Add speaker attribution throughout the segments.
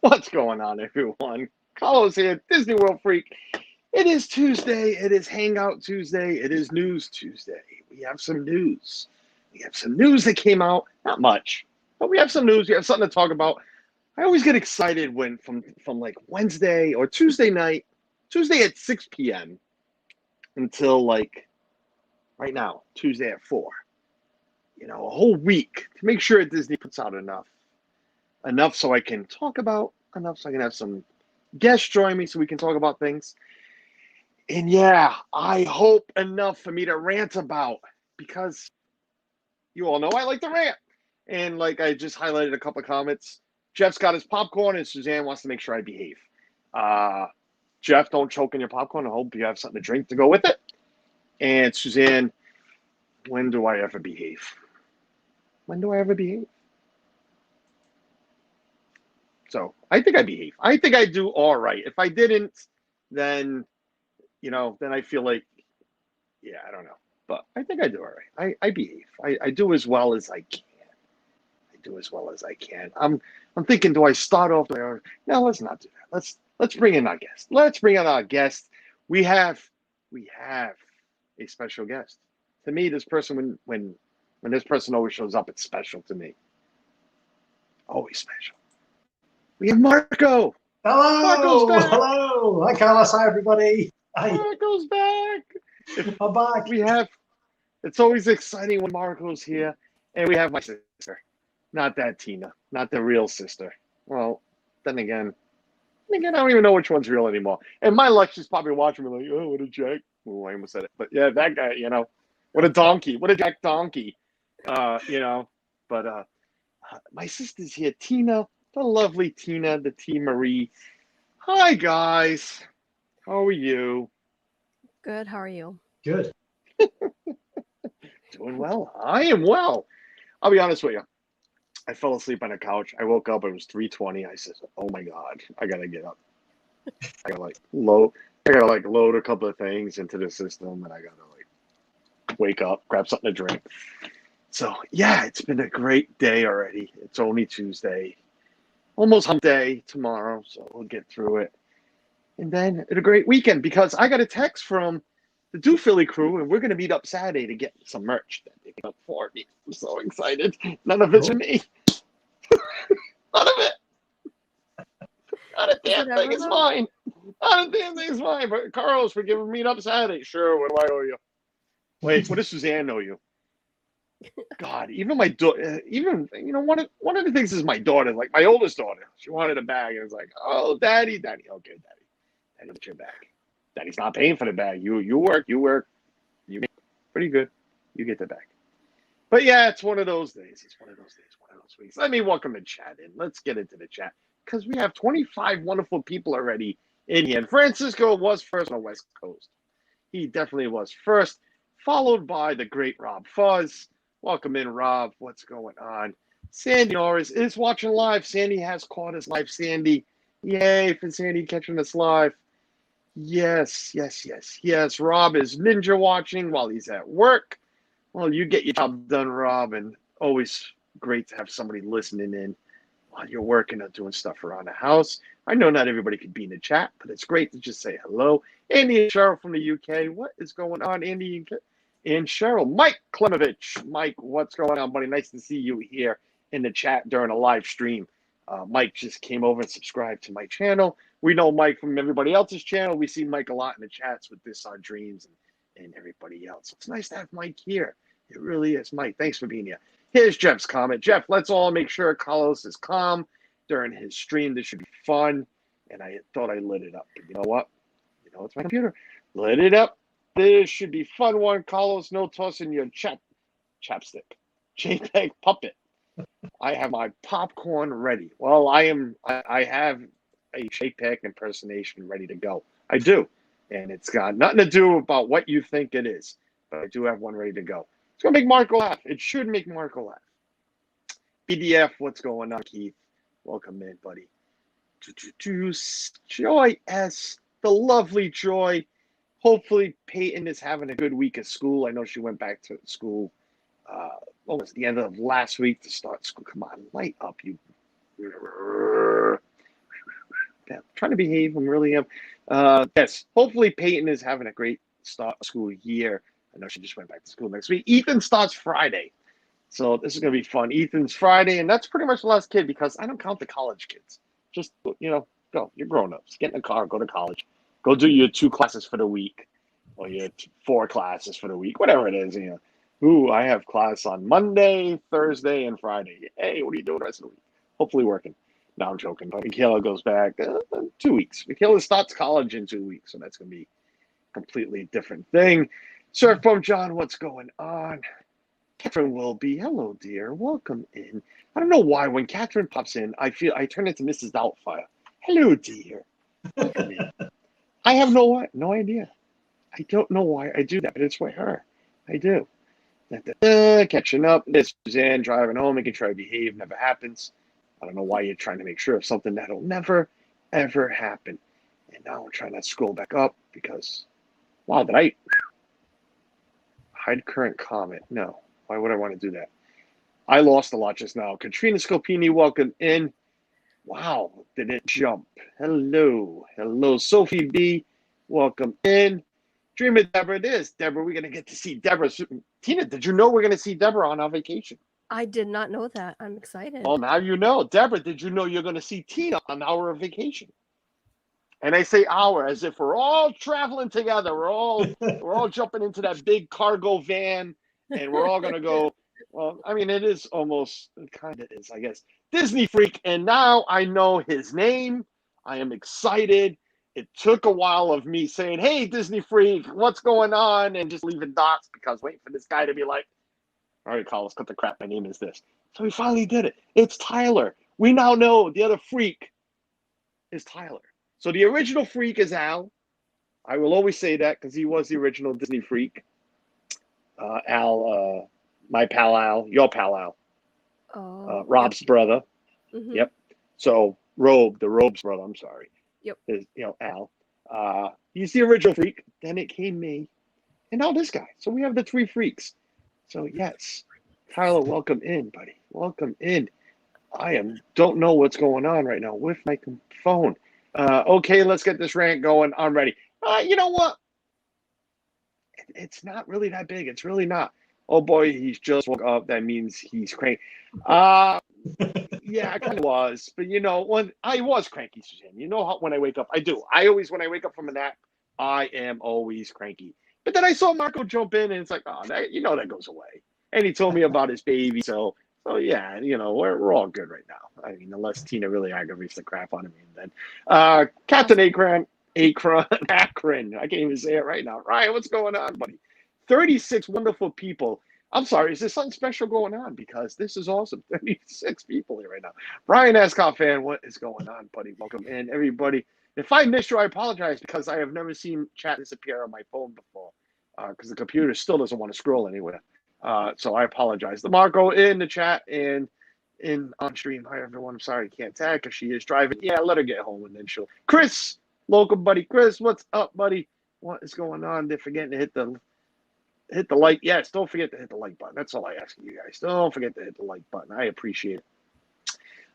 Speaker 1: What's going on, everyone? Carlos here, Disney World Freak. It is Tuesday. It is Hangout Tuesday. It is News Tuesday. We have some news. We have some news that came out. Not much, but we have some news. We have something to talk about. I always get excited when from like Wednesday or Tuesday night, Tuesday at 6 p.m. until like right now, Tuesday at 4. A whole week to make sure Disney puts out enough so I can talk about, enough so I can have some guests join me so we can talk about things. And yeah, I hope enough for me to rant about because you all know I like to rant. And like I just highlighted a couple of comments. Jeff's got his popcorn and Suzanne wants to make sure I behave. Uh, Jeff, don't choke on your popcorn. I hope you have something to drink to go with it. And Suzanne, when do I ever behave? When do I ever behave? So I think I behave. I think I do all right. If I didn't, then then I feel like, yeah, I don't know. But I think I do all right. I behave. I do as well as I can. I do as well as I can. I'm thinking, do I start off there? No, let's not do that. Let's bring in our guest. Let's bring in our guest. We have a special guest. To me, this person when this person always shows up, it's special to me. Always special. We have Marco. Marco's
Speaker 2: Hello,
Speaker 1: back.
Speaker 2: hello. Hi, Carlos. Hi, everybody. Hi,
Speaker 1: Marco's back.
Speaker 2: I'm back.
Speaker 1: We have It's always exciting when Marco's here. And we have my sister. Not that Tina. Not the real sister. Well, then again, I don't even know which one's real anymore. And my luck, she's probably watching me like, oh, what a jack. Oh, I almost said it. But yeah, that guy, what a donkey. What a jack donkey. Uh, you know. But my sister's here, Tina, the lovely Tina, the T Marie. Hi guys. How are you?
Speaker 3: Good. How are you?
Speaker 2: Good.
Speaker 1: Doing well. I am well. I'll be honest with you. I fell asleep on the couch. I woke up. It was 3:20. I said, "Oh my god, I gotta get up. I gotta like load. I gotta like load a couple of things into the system, and I gotta like wake up, grab something to drink." So yeah, it's been a great day already. It's only Tuesday, almost hump day tomorrow, so we'll get through it. And then it's a great weekend because I got a text from the Do Philly crew, and we're gonna meet up Saturday to get some merch that they got for me. I'm so excited. None of it's for
Speaker 2: Oh,
Speaker 1: me. None of it. Not a
Speaker 3: Is
Speaker 1: damn
Speaker 3: it
Speaker 1: thing
Speaker 3: ever
Speaker 1: is
Speaker 3: though?
Speaker 1: mine. Not a damn thing is mine. But Carlos, for giving me up Saturday. Sure, what do I owe you? Wait, what does Suzanne owe you? God, even my daughter, even one of the things is my daughter, like my oldest daughter. She wanted a bag, and it's like, oh, daddy, okay, daddy, get your bag. Daddy's not paying for the bag. You work, you make pretty good. You get the bag. But yeah, it's one of those days. It's one of those days, one of those weeks. Let me welcome the chat in. Let's get into the chat because we have 25 wonderful people already in here. And Francisco was first on the West Coast. He definitely was first, followed by the great Rob Fuzz. Welcome in, Rob. What's going on? Sandy Norris is watching live. Sandy has caught us live. Sandy, yay for Sandy catching us live. Yes, yes, yes, yes. Rob is ninja watching while he's at work. Well, you get your job done, Rob, and always great to have somebody listening in while you're working or doing stuff around the house. I know not everybody could be in the chat, but it's great to just say hello. Andy and Cheryl from the UK. What is going on, Andy and Cheryl? Mike Klemovich. Mike, what's going on, buddy? Nice to see you here in the chat during a live stream. Mike just came over and subscribed to my channel. We know Mike from everybody else's channel. We see Mike a lot in the chats with This Our Dreams and everybody else. It's nice to have Mike here. It really is. Mike, thanks for being here. Here's Jeff's comment. Jeff, let's all make sure Carlos is calm during his stream. This should be fun. And I thought I lit it up. But you know what? It's my computer. Lit it up. This should be fun one. Carlos, no tossing your chapstick. JPEG puppet. I have my popcorn ready. Well, I have a JPEG impersonation ready to go. I do. And it's got nothing to do about what you think it is. But I do have one ready to go. It's going to make Marco laugh. It should make Marco laugh. PDF, what's going on, Keith? Welcome in, buddy. Joy S, the lovely Joy. Hopefully, Peyton is having a good week of school. I know she went back to school almost the end of last week to start school. Come on, light up, you. trying to behave. I'm really am. Yes, hopefully Peyton is having a great start school year. I know she just went back to school next week. Ethan starts Friday. So this is going to be fun. Ethan's Friday, and that's pretty much the last kid because I don't count the college kids. Just, go. You're grown-ups. Get in the car, go to college. Go do your 2 classes for the week or your 4 classes for the week, whatever it is. Ooh, I have class on Monday, Thursday, and Friday. Hey, what are you doing the rest of the week? Hopefully working. No, I'm joking. But Michaela goes back 2 weeks. Michaela starts college in 2 weeks, so that's going to be a completely different thing. Surfboat John, what's going on? Catherine will be. Hello, dear. Welcome in. I don't know why when Catherine pops in, I turn into Mrs. Doubtfire. Hello, dear. Welcome in. I have no idea. I don't know why I do that, but it's for her. I do. Catching up. This Suzanne driving home, making sure I behave. Never happens. I don't know why you're trying to make sure of something that'll never, ever happen. And now I'm trying to scroll back up because, wow, did I hide current comment? No. Why would I want to do that? I lost a lot just now. Katrina Scopini, welcome in. Wow, did it jump? Hello. Sophie B, welcome in. Dreamer Deborah, it is. Deborah, we're going to get to see Deborah. Tina, did you know we're going to see Deborah on our vacation?
Speaker 3: I did not know that. I'm excited.
Speaker 1: Well, now you know. Deborah, did you know you're going to see Tina on our vacation? And I say our as if we're all traveling together. We're all jumping into that big cargo van, and we're all going to go. Well, I mean, it kind of is, I guess. Disney Freak, and now I know his name. I am excited. It took a while of me saying, hey, Disney Freak, what's going on? And just leaving dots because waiting for this guy to be like, all right, Carlos, cut the crap. My name is this. So he finally did it. It's Tyler. We now know the other freak is Tyler. So the original freak is Al. I will always say that because he was the original Disney Freak. Al, my pal Al, your pal Al. Rob's brother.
Speaker 3: Mm-hmm.
Speaker 1: Yep. So the Robe's brother, I'm sorry.
Speaker 3: Yep.
Speaker 1: Is, Al. He's the original freak. Then it came me. And now this guy. So we have the 3 freaks. So yes. Tyler, welcome in, buddy. Welcome in. Don't know what's going on right now with my phone. Okay, let's get this rant going. I'm ready. You know what? It's not really that big. It's really not. Oh boy, he's just woke up. That means he's cranky. Yeah, I kind of was. But when I was cranky, Suzanne. You know how when I wake up, I do. When I wake up from a nap, I am always cranky. But then I saw Marco jump in, and it's like, oh, that goes away. And he told me about his baby, so yeah, we're all good right now. I mean, unless Tina really aggravates the crap out of me, and then Captain Akron, I can't even say it right now. Ryan, what's going on, buddy? 36 wonderful people. I'm sorry, is there something special going on? Because this is awesome. 36 people here right now. Brian Ascot fan, what is going on, buddy? Welcome in, everybody. If I missed you, I apologize because I have never seen chat disappear on my phone before because the computer still doesn't want to scroll anywhere. So I apologize. The Marco in the chat and in on stream. Hi, everyone. I'm sorry I can't tag because she is driving. Yeah, let her get home and then she'll. Chris, local buddy. Chris, what's up, buddy? What is going on? They're forgetting to hit the like. Yes, don't forget to hit the like button. That's all I ask you guys. Don't forget to hit the like button. I appreciate it.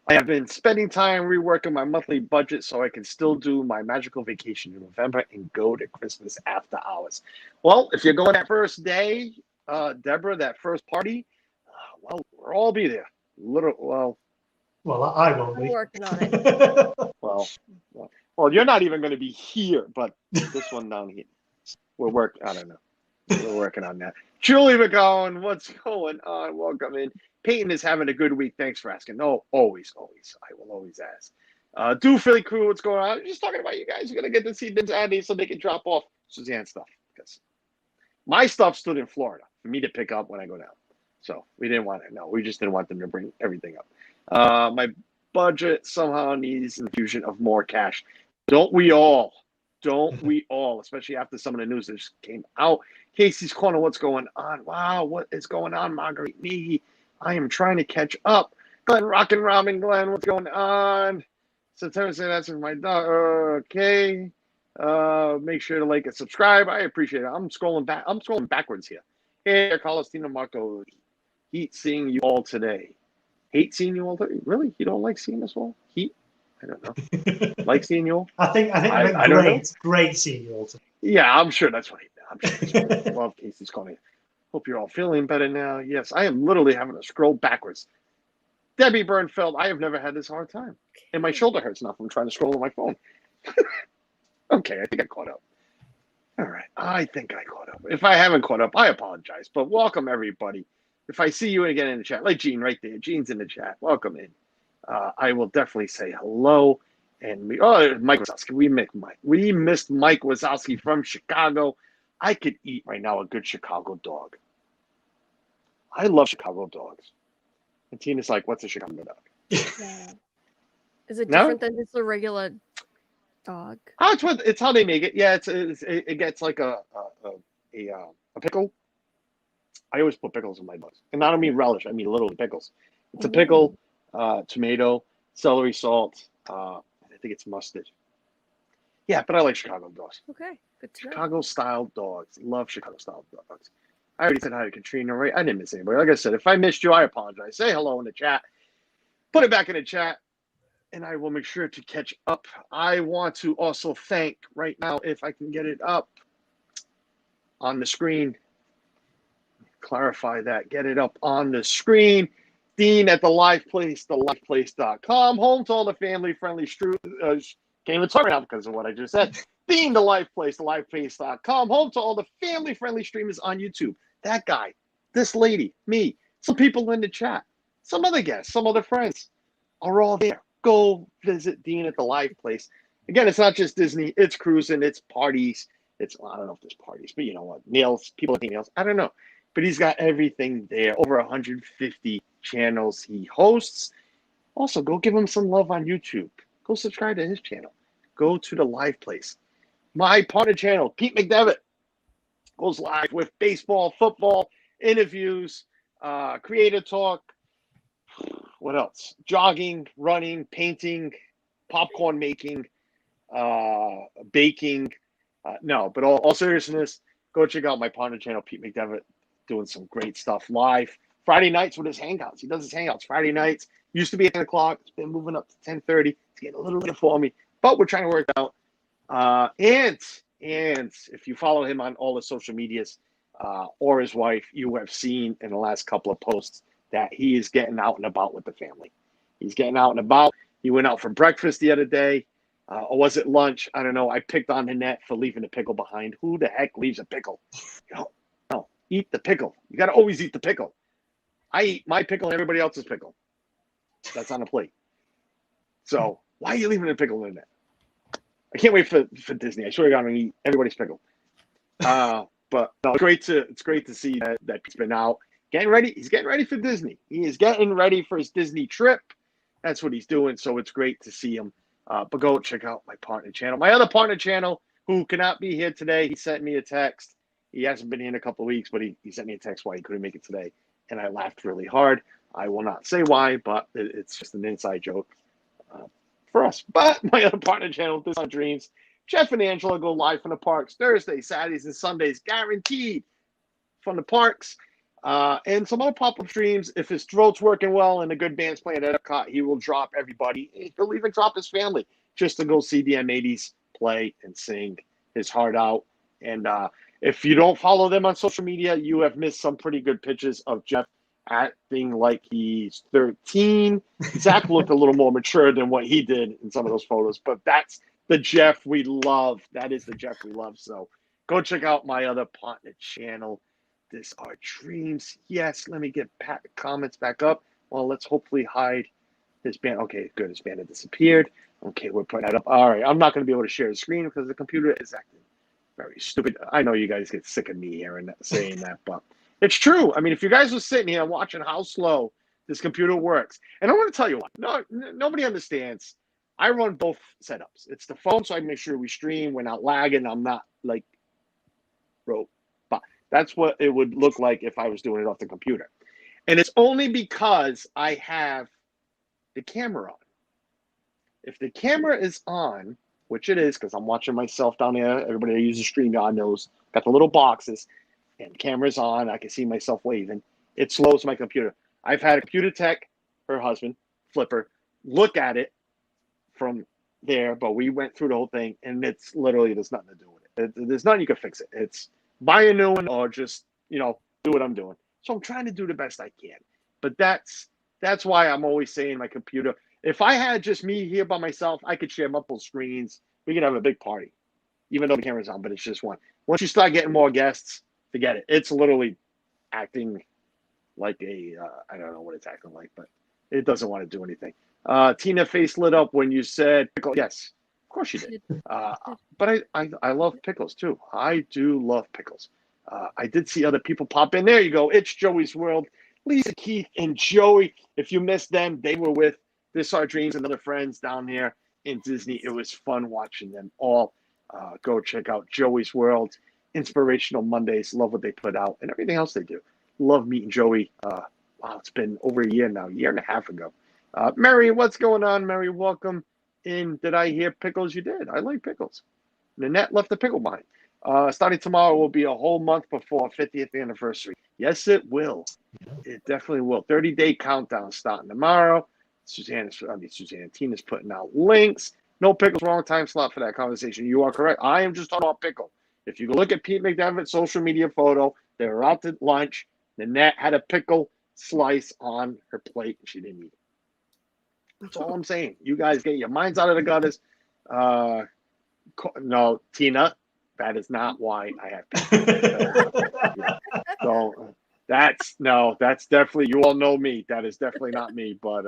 Speaker 1: I have been spending time reworking my monthly budget so I can still do my magical vacation in November and go to Christmas after hours. Well, if you're going that first day, Deborah, that first party, well, we'll all be there.
Speaker 2: Well, I won't be.
Speaker 3: I'm working on it.
Speaker 1: Well, you're not even going to be here, but this one down here. I don't know. We're working on that. Julie McGowan, what's going on? Welcome in. Peyton is having a good week. Thanks for asking. No, always. I will always ask. Do Philly crew, what's going on? Just talking about you guys. You're going to get to see Vince Andy so they can drop off Suzanne's stuff. Because my stuff stood in Florida for me to pick up when I go down. So we didn't want it. No, we just didn't want them to bring everything up. My budget somehow needs infusion of more cash. Don't we all? Especially after some of the news that just came out. Casey's Corner, what's going on? Wow, what is going on, Marguerite Me? I am trying to catch up. Glenn, Rockin' Ramen, Glenn, what's going on? September say that's my dog. Okay. Make sure to like and subscribe. I appreciate it. I'm scrolling backwards here. Hey, Carlos, Tina, Marco. Hate seeing you all today. Hate seeing you all today? Really? You don't like seeing us all? Heat? I don't know. Like seeing you all?
Speaker 2: I think I meant
Speaker 1: I don't know.
Speaker 2: great seeing you all.
Speaker 1: Yeah, I'm sure that's right. I'm sure that's right. Love Casey's calling. Hope you're all feeling better now. Yes, I am literally having to scroll backwards. Debbie Bernfeld, I have never had this hard time. And my shoulder hurts now from trying to scroll on my phone. Okay, I think I caught up. All right, I think I caught up. If I haven't caught up, I apologize. But welcome, everybody. If I see you again in the chat, like Gene right there. Gene's in the chat. Welcome in. I will definitely say hello. And Mike Wazowski. We missed Mike Wazowski from Chicago. I could eat right now a good Chicago dog. I love Chicago dogs. And Tina's like, what's a Chicago dog?
Speaker 3: Yeah. Is it
Speaker 1: No?
Speaker 3: different than just a regular dog?
Speaker 1: Oh, it's how they make it. Yeah, it gets like a pickle. I always put pickles in my dogs. And I don't mean relish. I mean literally pickles. It's a pickle, tomato, celery salt. I think it's mustard. Yeah, but I like Chicago dogs.
Speaker 3: Okay, good to know.
Speaker 1: Chicago-style dogs. Love Chicago-style dogs. I already said hi to Katrina, right? I didn't miss anybody. Like I said, if I missed you, I apologize. Say hello in the chat. Put it back in the chat, and I will make sure to catch up. I want to also thank right now, if I can get it up on the screen. Clarify that. Get it up on the screen. Dean at the Live Place, thelifeplace.com. Home to all the family-friendly can't even talk right now because of what I just said. Dean, the Live Place, thelifeplace.com. Home to all the family-friendly streamers on YouTube. That guy, this lady, me, some people in the chat, some other guests, some other friends are all there. Go visit Dean at the Live Place. Again, it's not just Disney. It's cruising. It's parties. I don't know if there's parties, but you know what? Nails, people like nails. I don't know. But he's got everything there. Over 150 channels he hosts. Also, go give him some love on YouTube. Go subscribe to his channel. Go to the Live Place. My partner channel, Pete McDevitt, goes live with baseball, football, interviews, creator talk. What else? Jogging, running, painting, popcorn making, baking. No, but all seriousness, go check out my partner channel, Pete McDevitt, doing some great stuff live. Friday nights with his hangouts. He does his hangouts Friday nights. Used to be at 10 o'clock. It's been moving up to 10:30. It's getting a little later for me, but we're trying to work it out. And if you follow him on all the social medias or his wife, you have seen in the last couple of posts that he is getting out and about with the family. He's getting out and about. He went out for breakfast the other day. Or was it lunch? I don't know. I picked on the net for leaving the pickle behind. Who the heck leaves a pickle? No, eat the pickle. You got to always eat the pickle. I eat my pickle and everybody else's pickle. That's on the plate. So why are you leaving the pickle in the net? I can't wait for Disney. I swear to God, I'm going to eat everybody's pickle. But no, it's great to see that he's been out getting ready. He's getting ready for Disney. He is getting ready for his Disney trip. That's what he's doing. So it's great to see him. But go check out my partner channel. My other partner channel, who cannot be here today, he sent me a text. He hasn't been here in a couple of weeks, but he sent me a text why he couldn't make it today. And I laughed really hard. I will not say why, but it's just an inside joke for us. But my other partner channel, This on Dreams, Jeff and Angela go live from the parks Thursdays, Saturdays, and Sundays, guaranteed from the parks. And some other pop-up streams. If his throat's working well and a good band's playing at Epcot, he will drop everybody. He'll even drop his family just to go see the M80s play and sing his heart out. And if you don't follow them on social media, you have missed some pretty good pictures of Jeff acting like he's 13. Zach looked a little more mature than what he did in some of those photos, but that's the Jeff we love. That is the Jeff we love. So go check out my other partner channel. This are dreams. Yes, let me get comments back up. Well, let's hopefully hide his band. Okay, good. His band had disappeared. Okay, we're putting that up. All right, I'm not going to be able to share the screen because the computer is acting very stupid. I know you guys get sick of me hearing that, saying that, but it's true. I mean, if you guys were sitting here watching how slow this computer works, and I want to tell you what, nobody understands. I run both setups. It's the phone, so I make sure we stream. We're not lagging. I'm not like rope. That's what it would look like if I was doing it off the computer. And it's only because I have the camera on. If the camera is on, which it is because I'm watching myself down there, everybody that uses StreamYard knows, got the little boxes, and the camera's on, I can see myself waving. It slows my computer. I've had a computer tech, her husband, Flipper, look at it from there, but we went through the whole thing, and it's literally there's nothing to do with it. There's nothing you can fix it. It's buy a new one or just do what I'm doing. So I'm trying to do the best I can. But that's why I'm always saying my computer. If I had just me here by myself, I could share multiple screens. We could have a big party, even though the camera's on, but it's just one. Once you start getting more guests, forget it. It's literally acting like I don't know what it's acting like, but it doesn't want to do anything. Tina face lit up when you said pickle. Yes, of course you did. But I love pickles too. I do love pickles. I did see other people pop in. There you go. It's Joey's World. Lisa, Keith, and Joey. If you missed them, they were with This Our Dreams and other friends down there in Disney. It was fun watching them all. Go check out Joey's World. Inspirational Mondays. Love what they put out and everything else they do. Love meeting Joey. Wow, it's been over a year now, a year and a half ago. Mary, what's going on, Mary? Welcome in. Did I hear pickles? You did. I like pickles. Nanette left the pickle behind. Starting tomorrow will be a whole month before our 50th anniversary. Yes, it will. It definitely will. 30-day countdown starting tomorrow. Tina's putting out links. No pickles, wrong time slot for that conversation. You are correct. I am just talking about pickle. If you go look at Pete McDevitt's social media photo, they were out to lunch. Nanette had a pickle slice on her plate, and she didn't eat it. That's all I'm saying. You guys get your minds out of the gutters. No, Tina, that is not why I have pickles. So that's definitely, you all know me. That is definitely not me, but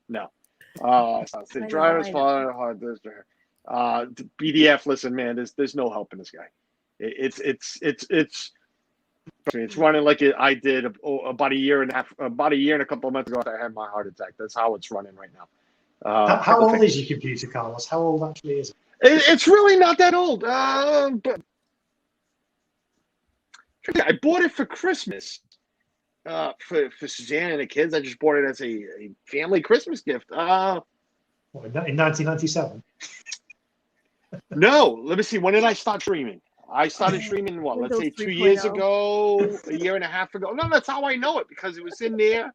Speaker 1: no. So driver's father, hard BDF, listen, man, there's no helping this guy. It's running like I did about a year and a couple of months ago after I had my heart attack. That's how it's running right now.
Speaker 2: How old is your computer, Carlos? How old actually is it?
Speaker 1: It's really not that old. But I bought it for Christmas. For Suzanne and the kids, I just bought it as a family Christmas gift.
Speaker 2: What, in 1997?
Speaker 1: No, let me see. When did I start streaming? I started streaming, let's say 2 years ago, a year and a half ago. No, that's how I know it, because it was in there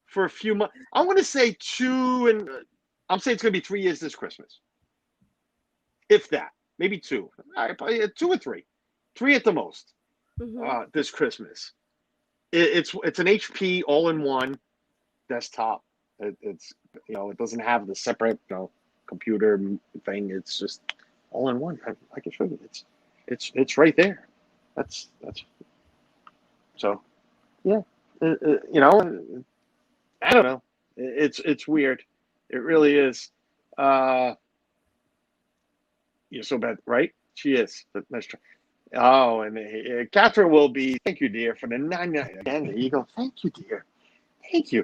Speaker 1: for a few months. I want to say I'm saying it's going to be 3 years this Christmas. If that, maybe 2. Probably 2 or 3. 3 at the most this Christmas. It's an HP all-in-one desktop. It's it doesn't have the separate computer thing. It's just all-in-one. I can show you. It's right there. That's so yeah. I don't know. It's weird. It really is. You're so bad, right? She is. That's true. Oh, and Catherine will be. Thank you, dear, for the 99. Again, there you go. Thank you, dear. Thank you.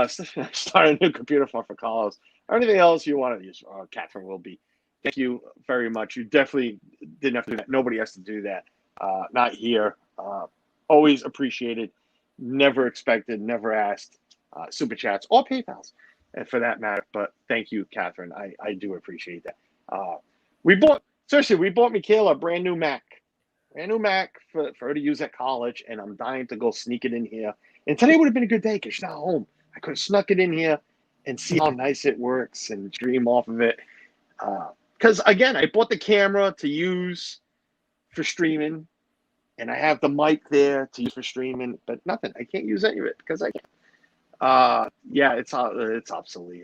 Speaker 1: Start a new computer for Carlos. Or anything else you want to use, Catherine will be. Thank you very much. You definitely didn't have to do that. Nobody has to do that. Not here. Always appreciated. Never expected. Never asked. Super chats or PayPals, and for that matter. But thank you, Catherine. I do appreciate that. We bought Michaela a brand new Mac. Brand new Mac for her to use at college, and I'm dying to go sneak it in here. And today would have been a good day because she's not home. I could have snuck it in here and see how nice it works and stream off of it. Because, again, I bought the camera to use for streaming, and I have the mic there to use for streaming, but nothing. I can't use any of it because I can't. Yeah, it's obsolete.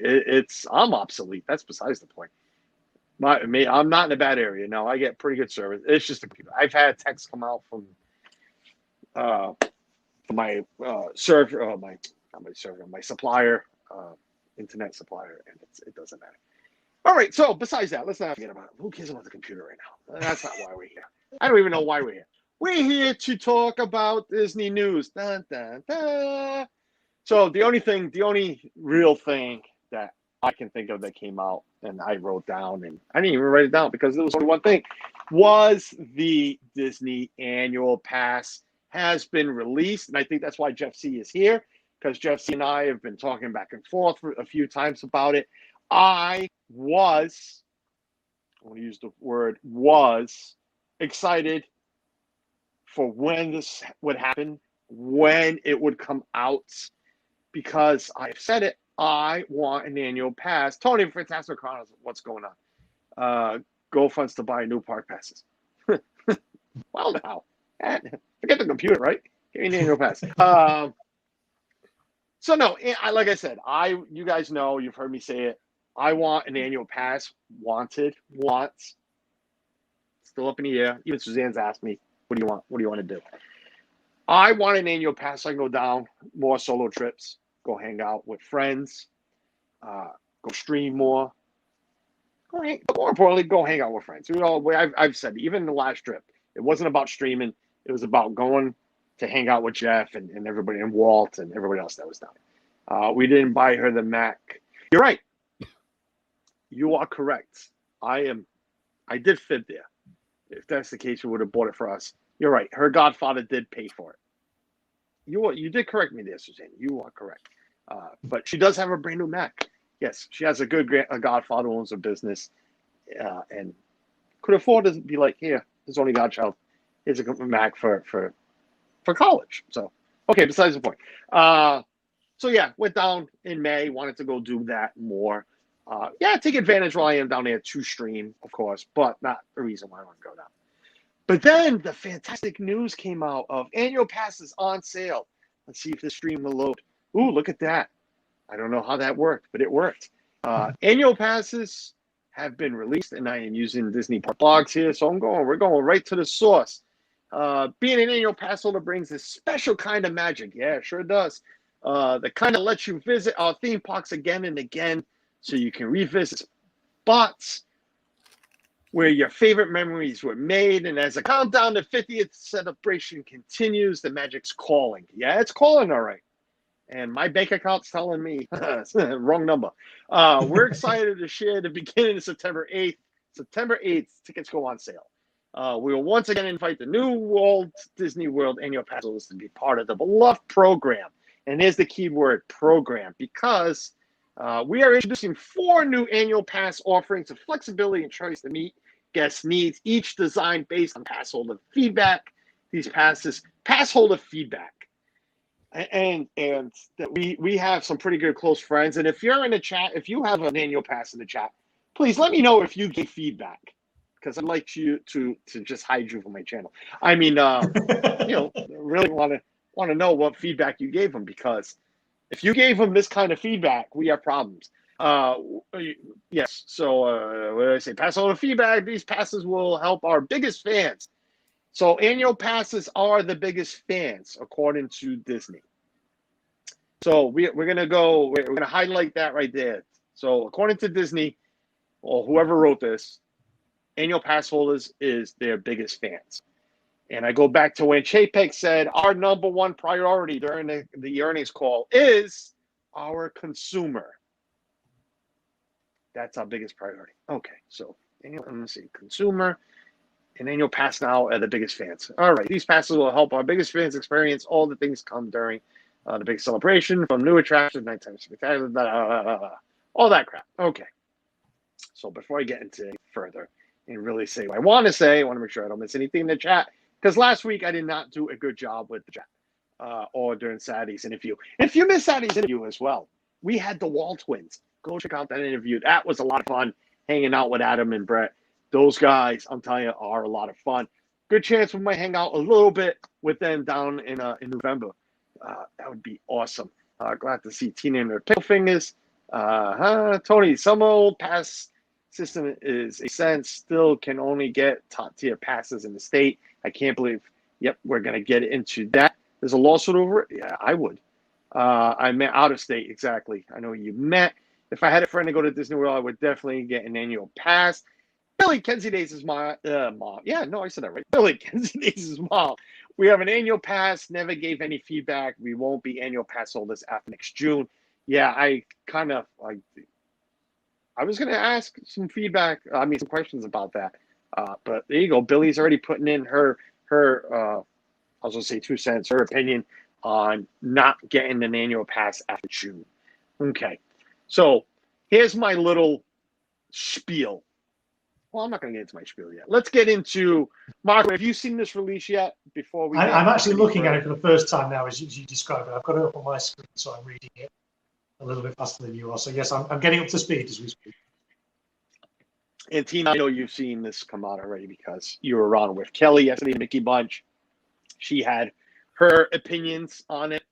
Speaker 1: I'm obsolete. That's besides the point. I'm not in a bad area. No, I get pretty good service. It's just a computer. I've had texts come out from my server, my supplier, internet supplier, and it doesn't matter. All right. So besides that, let's not forget about it. Who cares about the computer right now? That's not why we're here. I don't even know why we're here. We're here to talk about Disney news. Dun, dun, dun. So the only real thing that I can think of that came out and I wrote down, and I didn't even write it down because there was only one thing, was the Disney annual pass has been released. And I think that's why Jeff C is here, because Jeff C and I have been talking back and forth a few times about it. I want to use the word was excited for when this would happen, when it would come out, because I've said it I want an annual pass. Tony, Fantastic Chronicles, what's going on? Go funds to buy new park passes. Well, now, forget the computer, right? Give me an annual pass. So no, like I said, you guys know, you've heard me say it. I want an annual pass. Wants. Still up in the air. Even Suzanne's asked me, what do you want? What do you want to do? I want an annual pass so I can go down more solo trips, go hang out with friends, go stream more. But more importantly, go hang out with friends. I've said, even the last trip, it wasn't about streaming. It was about going to hang out with Jeff and everybody, and Walt and everybody else that was down. We didn't buy her the Mac. You're right. You are correct. I did fib there. If that's the case, we would have bought it for us. You're right. Her godfather did pay for it. You did correct me there, Suzanne. You are correct. But she does have a brand new Mac. Yes, she has a godfather who owns a business and could afford to be like, here, his only godchild. Here's a Mac for college. So, okay, besides the point. So, yeah, went down in May, wanted to go do that more. Take advantage while I am down there to stream, of course, but not the reason why I want to go down. But then the fantastic news came out of annual passes on sale. Let's see if this stream will load. Ooh, look at that. I don't know how that worked, but it worked. Annual passes have been released, and I am using Disney Park blogs here, so we're going right to the source. Being an annual pass holder brings a special kind of magic. Yeah, it sure does. The kind that lets you visit our theme parks again and again, so you can revisit spots where your favorite memories were made. And as the countdown to 50th celebration continues, the magic's calling. Yeah, it's calling, all right. And my bank account's telling me wrong number. We're excited to share the beginning of September 8th. September 8th, tickets go on sale. We will once again invite the new Walt Disney World annual pass holders to be part of the beloved program. And here's the key word, program, because we are introducing 4 new annual pass offerings of flexibility and choice to meet guest needs, each designed based on pass holder feedback. These passes, pass holder feedback. And we have some pretty good close friends. And if you're in the chat, if you have an annual pass in the chat, please let me know if you gave feedback, because I'd like you to just hide you from my channel. I mean, really want to know what feedback you gave them, because if you gave them this kind of feedback, we have problems. Yes. So what did I say? Pass holder feedback. These passes will help our biggest fans. So annual passes are the biggest fans, according to Disney. So we're gonna highlight that right there. So according to Disney, or whoever wrote this, annual pass holders is their biggest fans. And I go back to when Chapek said our number one priority during the earnings call is our consumer. That's our biggest priority. Okay, so let me see, consumer. And annual pass now are the biggest fans. All right, these passes will help our biggest fans experience all the things come during the big celebration, from new attractions, nighttime spectacular, all that crap. Okay. So before I get into it further and really say what I want to say, I want to make sure I don't miss anything in the chat, because last week I did not do a good job with the chat or during Saturday's interview. If you missed Saturday's interview as well, we had the Wall twins. Go check out that interview. That was a lot of fun, hanging out with Adam and Brett. Those guys, I'm telling you, are a lot of fun. Good chance we might hang out a little bit with them down in November. That would be awesome. Glad to see Tina and her pickle fingers. Tony, some old pass system is a sense, still can only get top tier passes in the state. I can't believe, yep, we're going to get into that. There's a lawsuit over it? Yeah, I would. I meant out of state, exactly. I know you meant. If I had a friend to go to Disney World, I would definitely get an annual pass. Billy Kenzie Days' mom. Yeah, no, I said that right. Billy Kenzie Days' mom. We have an annual pass, never gave any feedback. We won't be annual pass holders after next June. Yeah, I was going to ask some feedback, some questions about that. But there you go. Billy's already putting in her I was going to say 2 cents, her opinion on not getting an annual pass after June. Okay. So here's my little spiel. Well, I'm not going to get into my spiel yet. Let's get into, Marco, have you seen this release yet? Before
Speaker 2: I'm actually looking at it for the first time now, as you described it. I've got it up on my screen, so I'm reading it. a little bit faster than you are. So yes, I'm getting up to speed as we speak.
Speaker 1: And Tina, I know you've seen this come out already because you were around with Kelly yesterday, Mickey Bunch. She had her opinions on it.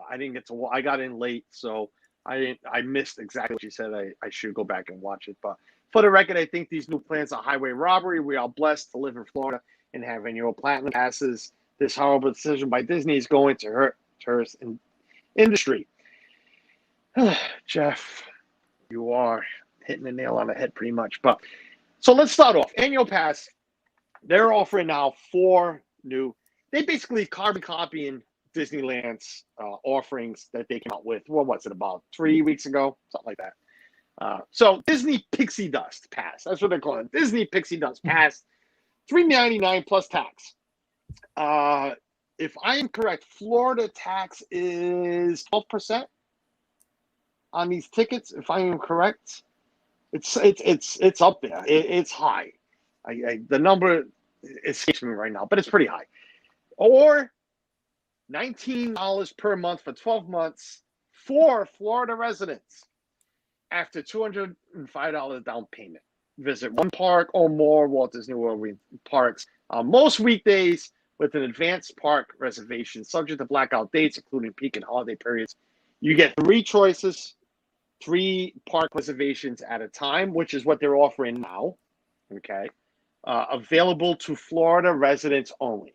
Speaker 1: I didn't get to. I got in late, so I missed exactly what she said. I should go back and watch it. But for the record, I think these new plans are highway robbery. We are blessed to live in Florida and have annual platinum passes. This horrible decision by Disney is going to hurt tourist industry. Jeff, you are hitting the nail on the head pretty much. But so let's start off. Annual pass. They're offering now 4 new. They basically carbon copying Disneyland's offerings that they came out with. What was it, about 3 weeks ago? Something like that. So Disney Pixie Dust Pass. That's what they're calling it. Disney Pixie Dust Pass. $3.99 plus tax. If I am correct, Florida tax is 12% on these tickets. If I am correct, it's up there. It's high. The number escapes me right now, but it's pretty high. Or $19 per month for 12 months for Florida residents after $205 down payment. Visit one park or more Walt Disney World parks on most weekdays with an advanced park reservation subject to blackout dates, including peak and holiday periods. You get 3 choices, 3 park reservations at a time, which is what they're offering now. Okay. Available to Florida residents only.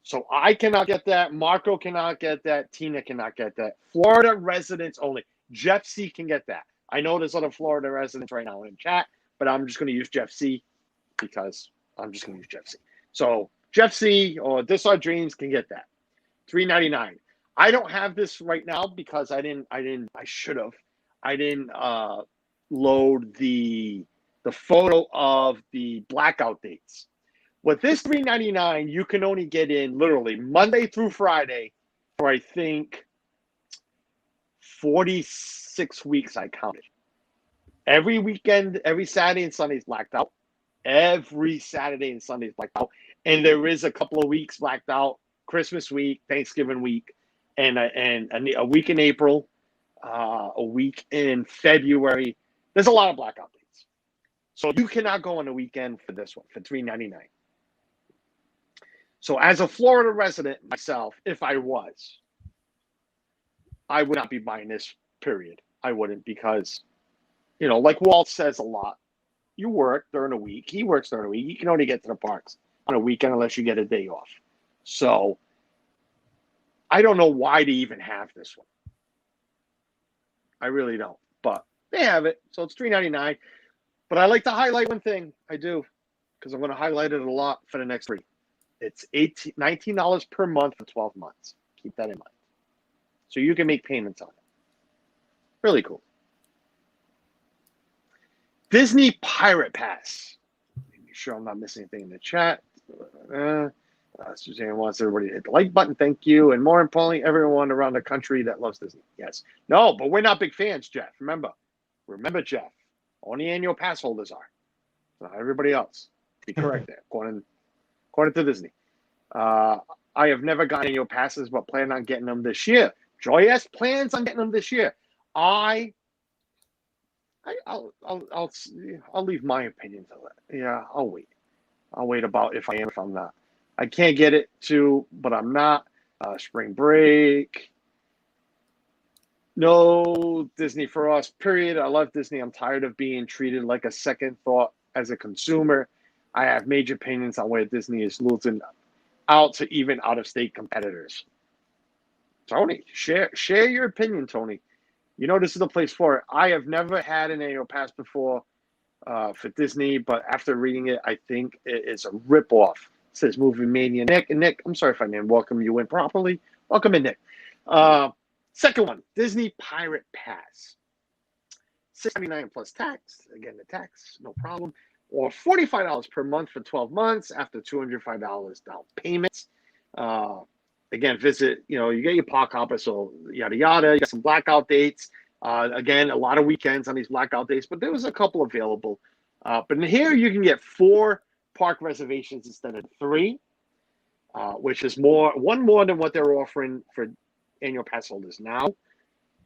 Speaker 1: So I cannot get that. Marco cannot get that. Tina cannot get that. Florida residents only. Jeff C can get that. I know there's other Florida residents right now in chat, but I'm just going to use Jeff C because I'm just going to use Jeff C. So Jeff C or This Our Dreams can get that. $3.99. I don't have this right now because I should have. I didn't load the photo of the blackout dates. With this $3.99, you can only get in literally Monday through Friday for, I think, 46 weeks I counted. Every weekend, every Saturday and Sunday is blacked out. Every Saturday and Sunday is blacked out. And there is a couple of weeks blacked out. Christmas week, Thanksgiving week, and a week in April, a week in February. There's a lot of blackout dates. So you cannot go on the weekend for this one, for $3.99. So as a Florida resident myself, if I was, I would not be buying this, period. I wouldn't because, like Walt says a lot, you work during the week. He works during the week. You can only get to the parks on a weekend unless you get a day off. So I don't know why they even have this one. I really don't. But they have it. So it's $3.99. But I like to highlight one thing. I do. Because I'm going to highlight it a lot for the next 3. It's $19 per month for 12 months. Keep that in mind. So you can make payments on it. Really cool. Disney Pirate Pass. Make sure I'm not missing anything in the chat. Suzanne wants everybody to hit the like button. Thank you. And more importantly, everyone around the country that loves Disney. Yes. No, but we're not big fans, Jeff. Remember, Jeff. Only annual pass holders are. Not everybody else. Be correct there. According to Disney. I have never gotten annual passes, but plan on getting them this year. Joy S plans on getting them this year. I'll leave my opinion to that. Yeah, I'll wait. I'll wait about if I am, if I'm not. I can't get it too, but I'm not. Spring break. No Disney for us, period. I love Disney. I'm tired of being treated like a second thought as a consumer. I have major opinions on where Disney is losing out to even out-of-state competitors. Tony, share your opinion, Tony. This is the place for it. I have never had an annual pass before for Disney, but after reading it, I think it is a ripoff. It says Movie Mania. Nick, I'm sorry if I didn't welcome you in properly. Welcome in, Nick. Second one, Disney Pirate Pass. $6.99 plus tax. Again, the tax, no problem. Or $45 per month for 12 months after $205 down payments. Again, visit, you get your park hopper, so yada, yada. You got some blackout dates. Again, a lot of weekends on these blackout dates, but there was a couple available. But in here, you can get 4 park reservations instead of 3, which is one more than what they're offering for annual pass holders now.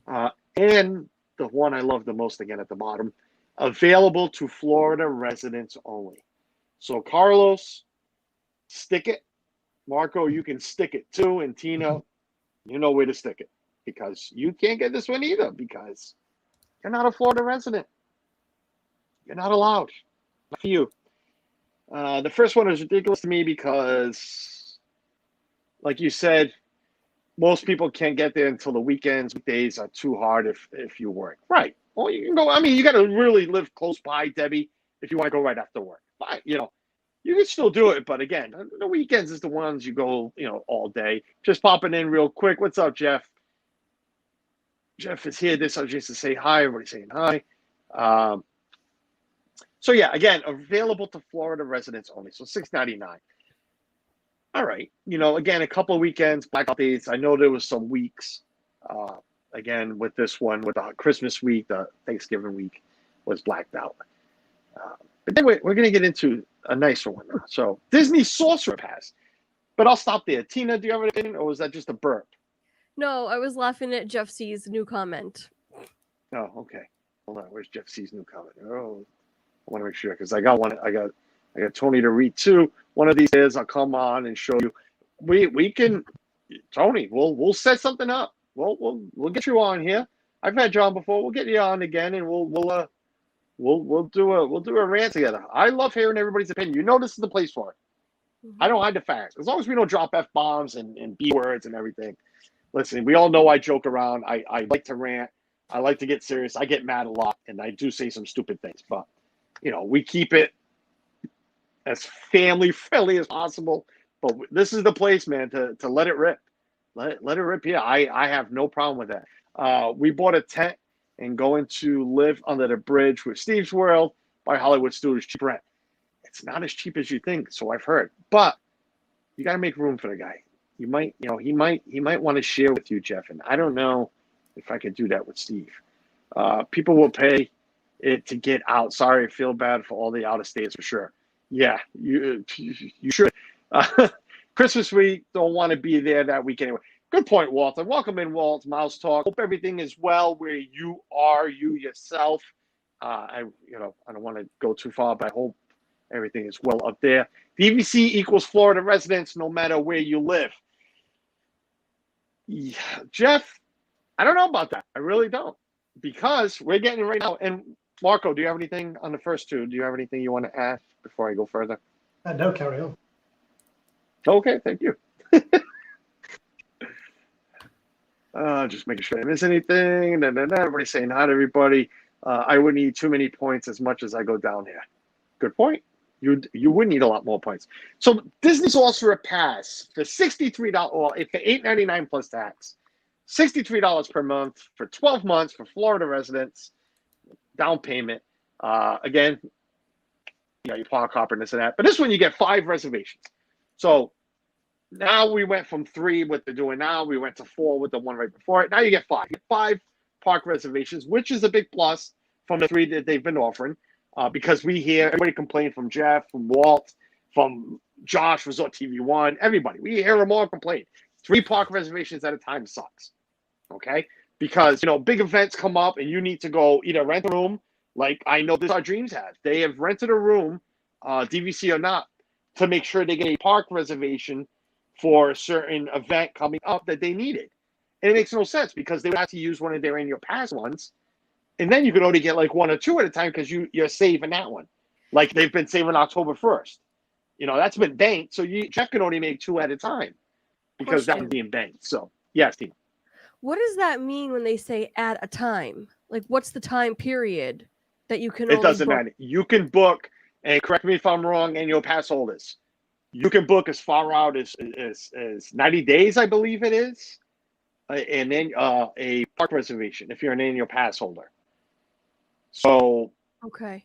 Speaker 1: And the one I love the most again at the bottom, available to Florida residents only. So Carlos, stick it. Marco, you can stick it too. And Tina, you know where to stick it because you can't get this one either because you're not a Florida resident. You're not allowed. Not for you. The first one is ridiculous to me because, like you said, most people can't get there until the weekends. Weekdays are too hard if you work. Right. Well, you can go. I mean, you got to really live close by, Debbie, if you want to go right after work. Fine. You can still do it, but again, the weekends is the ones you go, all day. Just popping in real quick. What's up, Jeff? Jeff is here. This is just to say hi. Everybody's saying hi. So yeah, again, available to Florida residents only. So $6.99. All right. Again, a couple of weekends, blackout days. I know there was some weeks. Again, with this one, with the Christmas week, the Thanksgiving week was blacked out. But then we're going to get into a nicer one. So Disney Sorcerer Pass. But I'll stop there. Tina, do you have anything, or was that just a burp?
Speaker 3: No, I was laughing at Jeff C's new comment.
Speaker 1: Oh, okay. Hold on. Where's Jeff C's new comment? Oh, I want to make sure because I got one. I got Tony to read too. One of these days, I'll come on and show you. We can, Tony. We'll set something up. We'll get you on here. I've had you on before. We'll get you on again, and we'll do a rant together. I love hearing everybody's opinion. This is the place for it. I don't hide the facts. As long as we don't drop F-bombs and B words and everything. Listen, we all know I joke around. I like to rant. I like to get serious. I get mad a lot, and I do say some stupid things. But, we keep it as family-friendly as possible. But this is the place, man, to let it rip. Let it rip. Yeah, I have no problem with that. We bought a tent and going to live under the bridge with Steve's World by Hollywood Studios. Cheap rent. It's not as cheap as you think, so I've heard. But you got to make room for the guy. He might want to share with you, Jeff, and I don't know if I could do that with Steve. People will pay it to get out. Sorry, I feel bad for all the out of states for sure. Yeah, you should. Christmas week, don't want to be there that week anyway. Good point, Walter. Welcome in, Walt. Mouse Talk. Hope everything is well where you are, you yourself. I don't want to go too far, but I hope everything is well up there. DVC equals Florida residents no matter where you live. Yeah, Jeff, I don't know about that. I really don't. Because we're getting right now. And Marco, do you have anything on the first two? Do you have anything you want to add before I go further?
Speaker 2: No, carry on.
Speaker 1: Okay, thank you. Just making sure I didn't miss anything. Everybody's saying hi to everybody. I wouldn't need too many points as much as I go down here. Good point. You would need a lot more points. So Disney's Sorcerer Pass for $63, or for $8.99 plus tax, $63 per month for 12 months for Florida residents. Down payment. Again, you park hopper and this and that. But this one you get 5 reservations. So now we went from 3 what they're doing now. We went to 4 with the one right before it. Now you get 5. You get 5 park reservations, which is a big plus from the 3 that they've been offering. Because we hear everybody complain from Jeff, from Walt, from Josh, Resort TV One, everybody. We hear them all complain. 3 park reservations at a time sucks. Okay? Because, big events come up and you need to go either rent a room, like I know this Our Dreams have. They have rented a room, DVC or not, to make sure they get a park reservation for a certain event coming up that they needed. And it makes no sense because they would have to use one of their annual pass ones. And then you could only get like 1 or 2 at a time because you're saving that one. Like they've been saving October 1st. That's been banked. So Jeff can only make 2 at a time because that one's being banked. So, yes, Steve.
Speaker 3: What does that mean when they say at a time? Like, what's the time period that you can
Speaker 1: It doesn't matter. You can book, and correct me if I'm wrong, annual pass holders. You can book as far out as 90 days, I believe it is. And then a park reservation if you're an annual pass holder. So
Speaker 3: okay.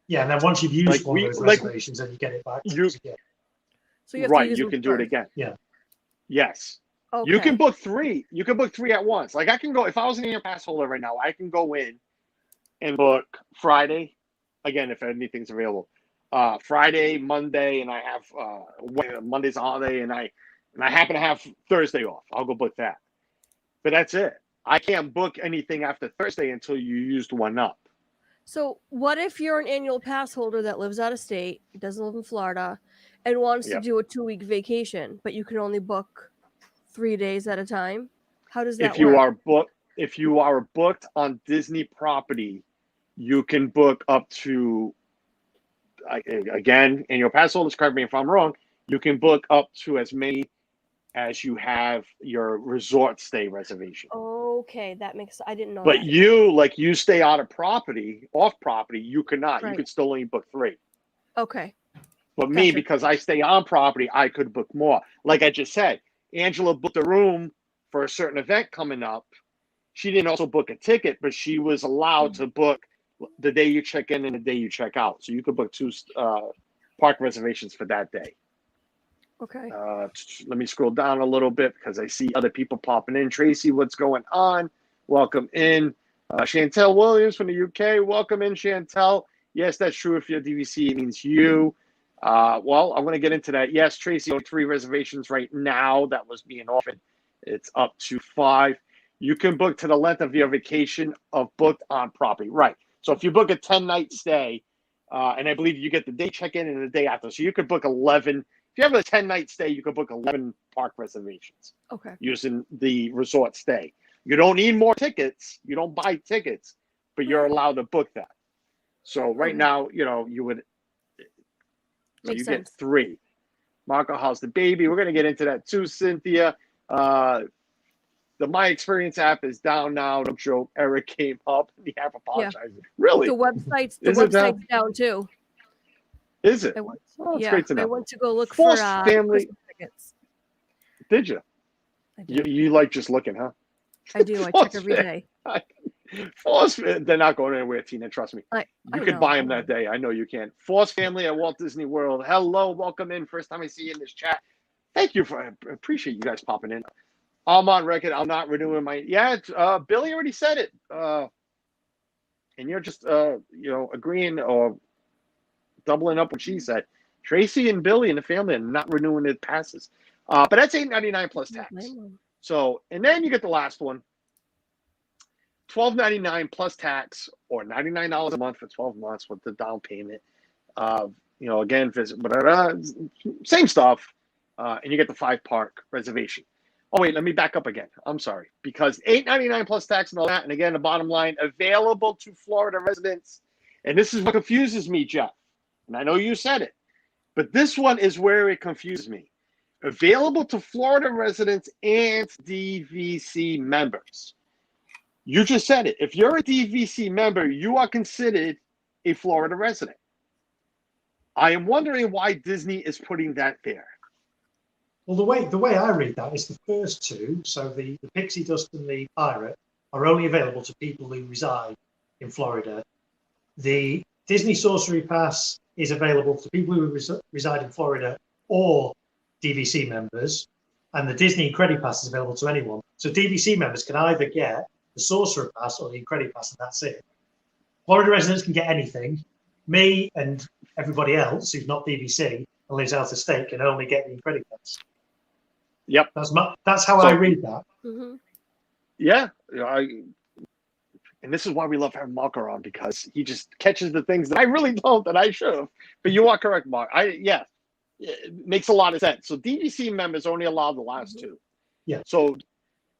Speaker 2: Yeah, and then once you've used one of those reservations, then you get it back.
Speaker 3: So you have to use
Speaker 1: you can do it again.
Speaker 2: Yeah.
Speaker 1: Yes.
Speaker 3: Okay.
Speaker 1: You can book 3. You can book 3 at once. Like I can go if I was an annual pass holder right now, I can go in and book Friday, again if anything's available. Friday, Monday, and I have Monday's a holiday, and I happen to have Thursday off. I'll go book that. But that's it. I can't book anything after Thursday until you used one up.
Speaker 3: So what if you're an annual pass holder that lives out of state, doesn't live in Florida, and wants to do a 2-week vacation, but you can only book 3 days at a time? How does that
Speaker 1: If you
Speaker 3: work?
Speaker 1: if you are booked on Disney property, you can book up to, again, annual pass holders, correct me if I'm wrong, you can book up to as many as you have your resort stay reservation.
Speaker 3: Okay, that makes, I didn't know
Speaker 1: But
Speaker 3: that.
Speaker 1: you stay out of property, off property, you cannot. You could still only book 3.
Speaker 3: Okay.
Speaker 1: But me, because I stay on property, I could book more. Like I just said, Angela booked a room for a certain event coming up. She didn't also book a ticket, but she was allowed to book the day you check in and the day you check out. So you could book 2 park reservations for that day.
Speaker 3: Okay.
Speaker 1: Let me scroll down a little bit because I see other people popping in. Tracy, what's going on? Welcome in. Chantel Williams from the UK. Welcome in, Chantel. Yes, that's true. If you're DVC, it means you. Well, I'm going to get into that. Yes, Tracy, only 3 reservations right now that was being offered. It's up to 5. You can book to the length of your vacation of booked on property. Right. So if you book a 10-night stay, and I believe you get the day check-in and the day after. So you could book 11. If you have a 10-night stay, you could book 11 park reservations.
Speaker 3: Okay.
Speaker 1: Using the resort stay. You don't need more tickets. You don't buy tickets, but you're allowed to book that. So right now, you would. So you get 3. Marco, how's the baby? We're going to get into that too, Cynthia. The My Experience app is down now. No joke. Eric came up. The app apologizing. Yeah. Really?
Speaker 3: The website's down too.
Speaker 1: Is it? It's great to know.
Speaker 3: I went to go look
Speaker 1: Forced
Speaker 3: for
Speaker 1: family
Speaker 3: Christmas tickets.
Speaker 1: Did you? I did. You like just looking, huh?
Speaker 3: I do. I check every day.
Speaker 1: They're not going anywhere, Tina. Trust me. You could buy them that day. I know you can. Force family at Walt Disney World. Hello, welcome in. First time I see you in this chat. Thank you I appreciate you guys popping in. I'm on record. I'm not renewing my. Yeah, Billy already said it. And you're just agreeing or doubling up what she said. Tracy and Billy and the family are not renewing their passes. But that's $8.99 plus tax. So, and then you get the last one. $12.99 plus tax, or $99 a month for 12 months with the down payment. Again, visit, same stuff. And you get the 5 park reservation. Oh, wait, let me back up again. I'm sorry. Because $8.99 plus tax and all that. And again, the bottom line, available to Florida residents. And this is what confuses me, Jeff. And I know you said it. But this one is where it confuses me. Available to Florida residents and DVC members. You just said it. If you're a DVC member, you are considered a Florida resident. I am wondering why Disney is putting that there.
Speaker 2: Well, the way I read that is the first 2, so the Pixie Dust and the Pirate, are only available to people who reside in Florida. The Disney Sorcery Pass is available to people who reside in Florida or DVC members, and the Disney Credit Pass is available to anyone. So DVC members can either get the Sorcerer Pass or the Credit Pass, and that's it. Florida residents can get anything. Me and everybody else who's not DVC and lives out of state can only get the Credit Pass.
Speaker 1: Yep.
Speaker 2: That's how I read that.
Speaker 3: Mm-hmm.
Speaker 1: Yeah. And this is why we love having Mark around, because he just catches the things that I really don't, that I should have. But you are correct, Mark. It makes a lot of sense. So DVC members only allowed the last 2.
Speaker 2: Yeah.
Speaker 1: So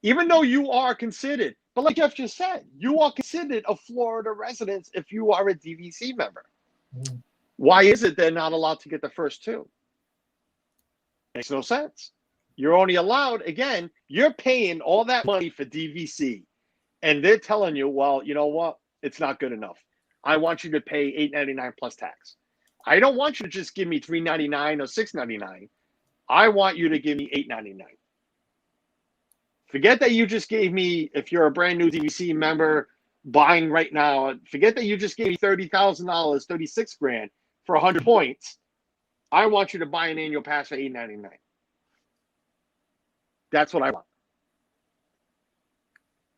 Speaker 1: even though you are considered, but like Jeff just said, you are considered a Florida resident if you are a DVC member.
Speaker 2: Mm.
Speaker 1: Why is it they're not allowed to get the first 2? Makes no sense. You're only allowed, again, you're paying all that money for DVC. And they're telling you, well, you know what? It's not good enough. I want you to pay $8.99 plus tax. I don't want you to just give me $3.99 or $6.99. I want you to give me $8.99. Forget that you just gave me, if you're a brand new DVC member buying right now, forget that you just gave me $30,000, $36,000 for 100 points. I want you to buy an annual pass for $8.99. That's what I want.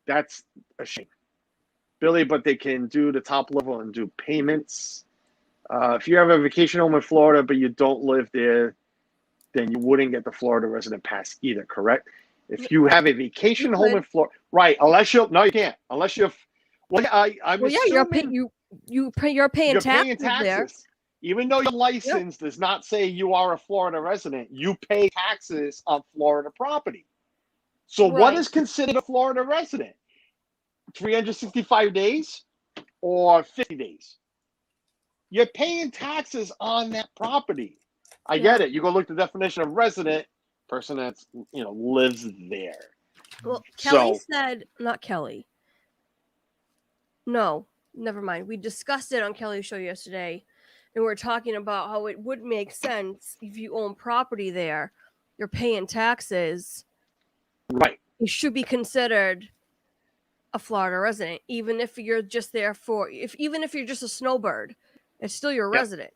Speaker 1: That's a shame. Billy, but they can do the top level and do payments. If you have a vacation home in Florida, but you don't live there, then you wouldn't get the Florida resident pass either, correct? If you have a vacation
Speaker 3: You
Speaker 1: home
Speaker 3: could.
Speaker 1: in Florida, right? Unless you no, you can't. Unless you're. Well, I'm
Speaker 3: Well, yeah,
Speaker 1: assuming
Speaker 3: you're paying
Speaker 1: you're
Speaker 3: taxes,
Speaker 1: paying
Speaker 3: there.
Speaker 1: taxes. Even though your
Speaker 3: Yep.
Speaker 1: license does not say you are a Florida resident, you pay taxes on Florida property. So what
Speaker 3: Right.
Speaker 1: is considered a Florida resident? 365 days or 50 days? You're paying taxes on that property. I get it. You go look at the definition of resident, person that's lives there.
Speaker 3: Well, Kelly
Speaker 1: So
Speaker 3: said, not Kelly. No, never mind. We discussed it on Kelly's show yesterday, and we are talking about how it would make sense if you own property there, you're paying taxes.
Speaker 1: right.
Speaker 3: You should be considered a Florida resident, even if you're just there even if you're just a snowbird, it's still your residence.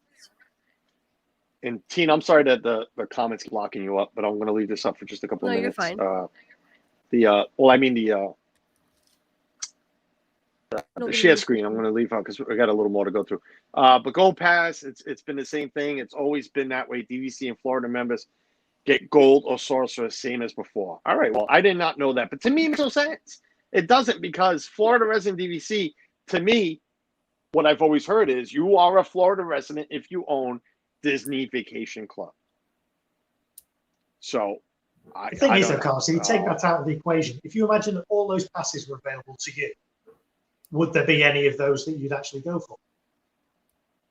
Speaker 1: And Tina, I'm sorry that the comments keep locking you up, but I'm going to leave this up for just a couple of minutes.
Speaker 3: You're fine.
Speaker 1: The share screen, I'm going to leave out because we got a little more to go through. But Gold Pass, it's been the same thing. It's always been that way. DVC and Florida members get gold or sorcerer, same as before. All right, well, I did not know that. But to me, it makes no sense. It doesn't, because Florida resident DVC, to me, what I've always heard is you are a Florida resident if you own Disney Vacation Club. So
Speaker 2: the thing is, though, Carl, so you take that out of the equation. If you imagine that all those passes were available to you, would there be any of those that you'd actually go for?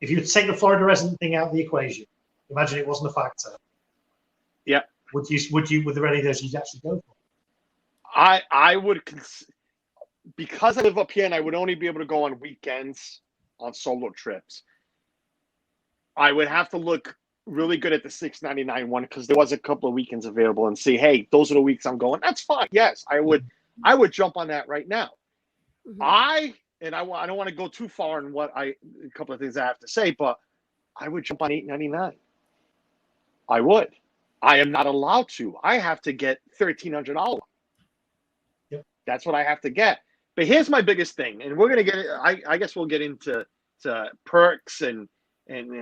Speaker 2: If you take the Florida resident thing out of the equation, imagine it wasn't a factor.
Speaker 1: Yeah.
Speaker 2: Would there any of those you'd actually go for?
Speaker 1: I would, because I live up here and I would only be able to go on weekends on solo trips. I would have to look really good at the $6.99 one, because there was a couple of weekends available, and say, hey, those are the weeks I'm going. That's fine. Yes, I would jump on that right now.
Speaker 3: Mm-hmm.
Speaker 1: I don't want to go too far in a couple of things I have to say, but I would jump on $8.99. I would. I am not allowed to. I have to get $1,300.
Speaker 2: Yep.
Speaker 1: That's what I have to get. But here's my biggest thing, and we're gonna get. I guess we'll get into perks and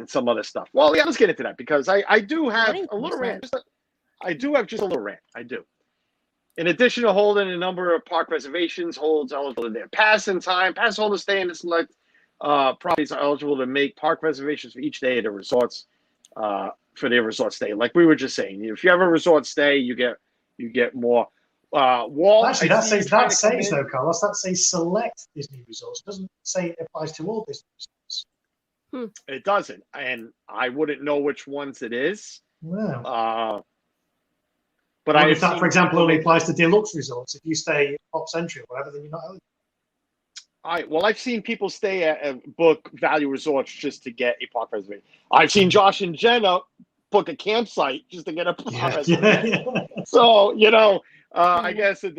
Speaker 1: some other stuff. Well, yeah, let's get into that, because I do have a little rant. I do have just a little rant. I do. In addition to holding a number of park reservations, holds eligible in their pass in time. Pass holders stay in the select properties are eligible to make park reservations for each day at the resorts for their resort stay. Like we were just saying, if you have a resort stay, you get more. Walt,
Speaker 2: actually, that says though, Carlos, that says select Disney resorts. It doesn't say it applies to all Disney resorts.
Speaker 1: It doesn't, and I wouldn't know which ones it is.
Speaker 2: Wow.
Speaker 1: But
Speaker 2: if that, for example, only applies to deluxe resorts. If you stay at Pop Century or whatever, then you're not eligible.
Speaker 1: Well, I've seen people stay at book value resorts just to get a park reservation. I've seen Josh and Jenna book a campsite just to get a park reservation. Yeah. So I guess
Speaker 2: it's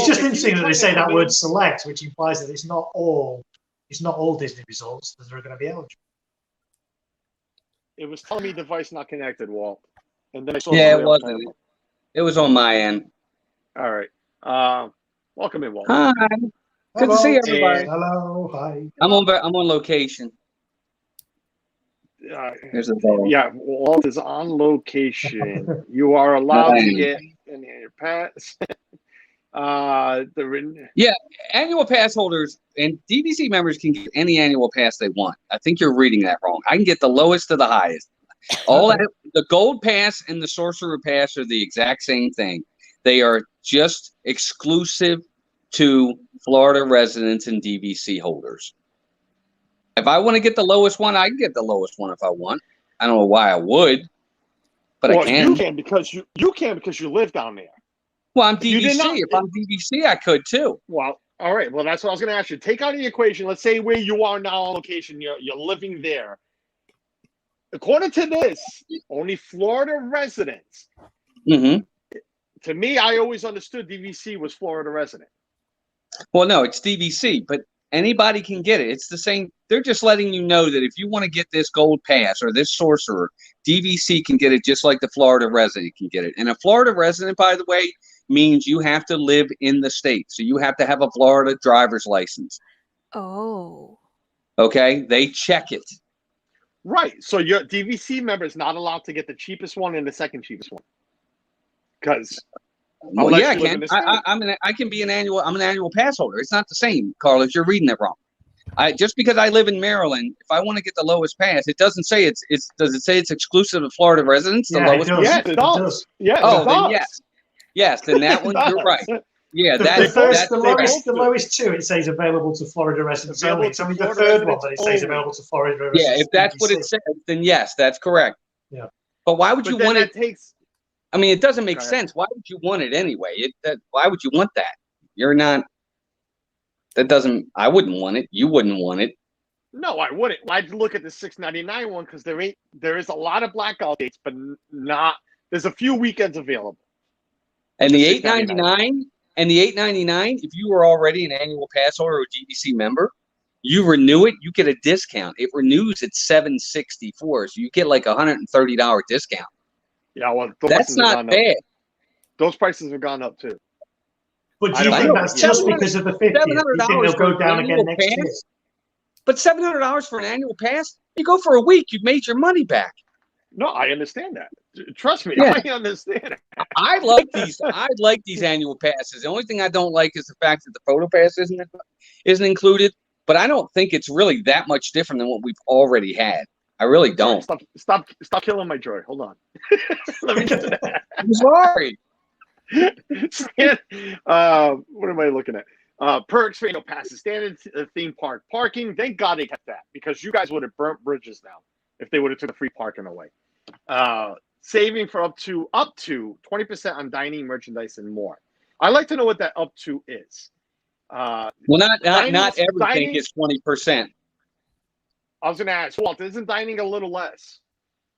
Speaker 2: just interesting that they say that word select, which implies that it's not all Disney resorts that are going to be eligible.
Speaker 1: It was telling me device not connected, Walt. And then I saw
Speaker 4: it wasn't. It was on my end.
Speaker 1: All right. Welcome in, Walt.
Speaker 4: Hi. Good to see everybody.
Speaker 2: Hello. Hi.
Speaker 4: I'm on location. Here's the phone.
Speaker 1: Yeah, Walt is on location. You are allowed to get in your pass.
Speaker 4: Annual pass holders and DVC members can get any annual pass they want. I think you're reading that wrong. I can get the lowest to the highest. The gold pass and the sorcerer pass are the exact same thing. They are just exclusive to Florida residents and DVC holders. If I want to get the lowest one, I can get the lowest one if I want. I don't know why I would, but I can.
Speaker 1: You can because you live down there.
Speaker 4: Well, I'm DVC. If I'm DVC, I could too.
Speaker 1: Well, all right. Well, that's what I was going to ask you. Take out of the equation. Let's say where you are now on location. You're living there. According to this, only Florida residents.
Speaker 4: Mm-hmm.
Speaker 1: To me, I always understood DVC was Florida resident.
Speaker 4: Well, no, it's DVC, but anybody can get it. It's the same. They're just letting you know that if you want to get this gold pass or this sorcerer, DVC can get it just like the Florida resident can get it. And a Florida resident, by the way, means you have to live in the state. So you have to have a Florida driver's license.
Speaker 3: Oh.
Speaker 4: Okay? They check it.
Speaker 1: Right. So your DVC member is not allowed to get the cheapest one and the second cheapest one. Because
Speaker 4: Well,
Speaker 1: Unless
Speaker 4: yeah, I
Speaker 1: you live
Speaker 4: can.
Speaker 1: in the state.
Speaker 4: I can be an annual pass holder. It's not the same, Carlos. You're reading it wrong. Just because I live in Maryland, if I want to get the lowest pass, it doesn't say it's does it say it's exclusive to Florida residents? The
Speaker 2: Yeah, it
Speaker 4: lowest.
Speaker 2: does.
Speaker 1: Yes, it does. Yes,
Speaker 4: Oh,
Speaker 1: it
Speaker 4: then
Speaker 1: does.
Speaker 4: yes, then that
Speaker 1: It
Speaker 4: one you're right.
Speaker 1: does.
Speaker 4: Yeah,
Speaker 2: The
Speaker 4: that's
Speaker 2: the
Speaker 1: do.
Speaker 2: lowest two, it says available to Florida residents
Speaker 1: Available
Speaker 2: only. It's
Speaker 1: to
Speaker 2: only the
Speaker 1: Florida
Speaker 2: third one
Speaker 1: residents
Speaker 2: that it says
Speaker 1: only.
Speaker 2: available to Florida
Speaker 4: yeah.
Speaker 2: residents.
Speaker 4: If that's what it
Speaker 2: BBC.
Speaker 4: says, then yes, that's correct.
Speaker 2: Yeah.
Speaker 4: But why would
Speaker 1: But
Speaker 4: you
Speaker 1: then
Speaker 4: want
Speaker 1: that
Speaker 4: it?
Speaker 1: takes.
Speaker 4: I mean, it doesn't make
Speaker 1: Go ahead.
Speaker 4: sense. Why would you want it anyway? Why would you want that? You're not. That doesn't. I wouldn't want it. You wouldn't want it.
Speaker 1: No, I wouldn't. I'd look at the $6.99 one because there is a lot of blackout dates, but not. There's a few weekends available.
Speaker 4: And the
Speaker 1: $6.99.
Speaker 4: $8.99, if you were already an annual pass holder or GDC member, you renew it, you get a discount. It renews at $764, so you get like $130 discount.
Speaker 1: Yeah, well, those
Speaker 4: That's
Speaker 1: prices have
Speaker 4: not
Speaker 1: gone
Speaker 4: bad.
Speaker 1: up. Those prices have gone up too.
Speaker 2: But do
Speaker 1: I
Speaker 2: you
Speaker 1: don't
Speaker 2: think
Speaker 1: know.
Speaker 2: that's just
Speaker 4: $700
Speaker 2: because of the 50th? You think they'll go down again next year?
Speaker 4: But $700 for an annual pass, you go for a week, you've made your money back.
Speaker 1: No, I understand that. Trust me,
Speaker 4: Yeah.
Speaker 1: I understand it.
Speaker 4: I like these annual passes. The only thing I don't like is the fact that the photo pass isn't included. But I don't think it's really that much different than what we've already had. I really don't.
Speaker 1: Stop killing my joy. Hold on. Let me get to that.
Speaker 4: I'm sorry.
Speaker 1: What am I looking at? Perks for annual passes, standard theme park parking. Thank God they kept that because you guys would have burnt bridges now if they would have took the free parking away. Saving for up to 20% on dining, merchandise, and more. I'd like to know what that up to is.
Speaker 4: Well, not everything is 20%.
Speaker 1: I was going to ask, Walt, isn't dining a little less?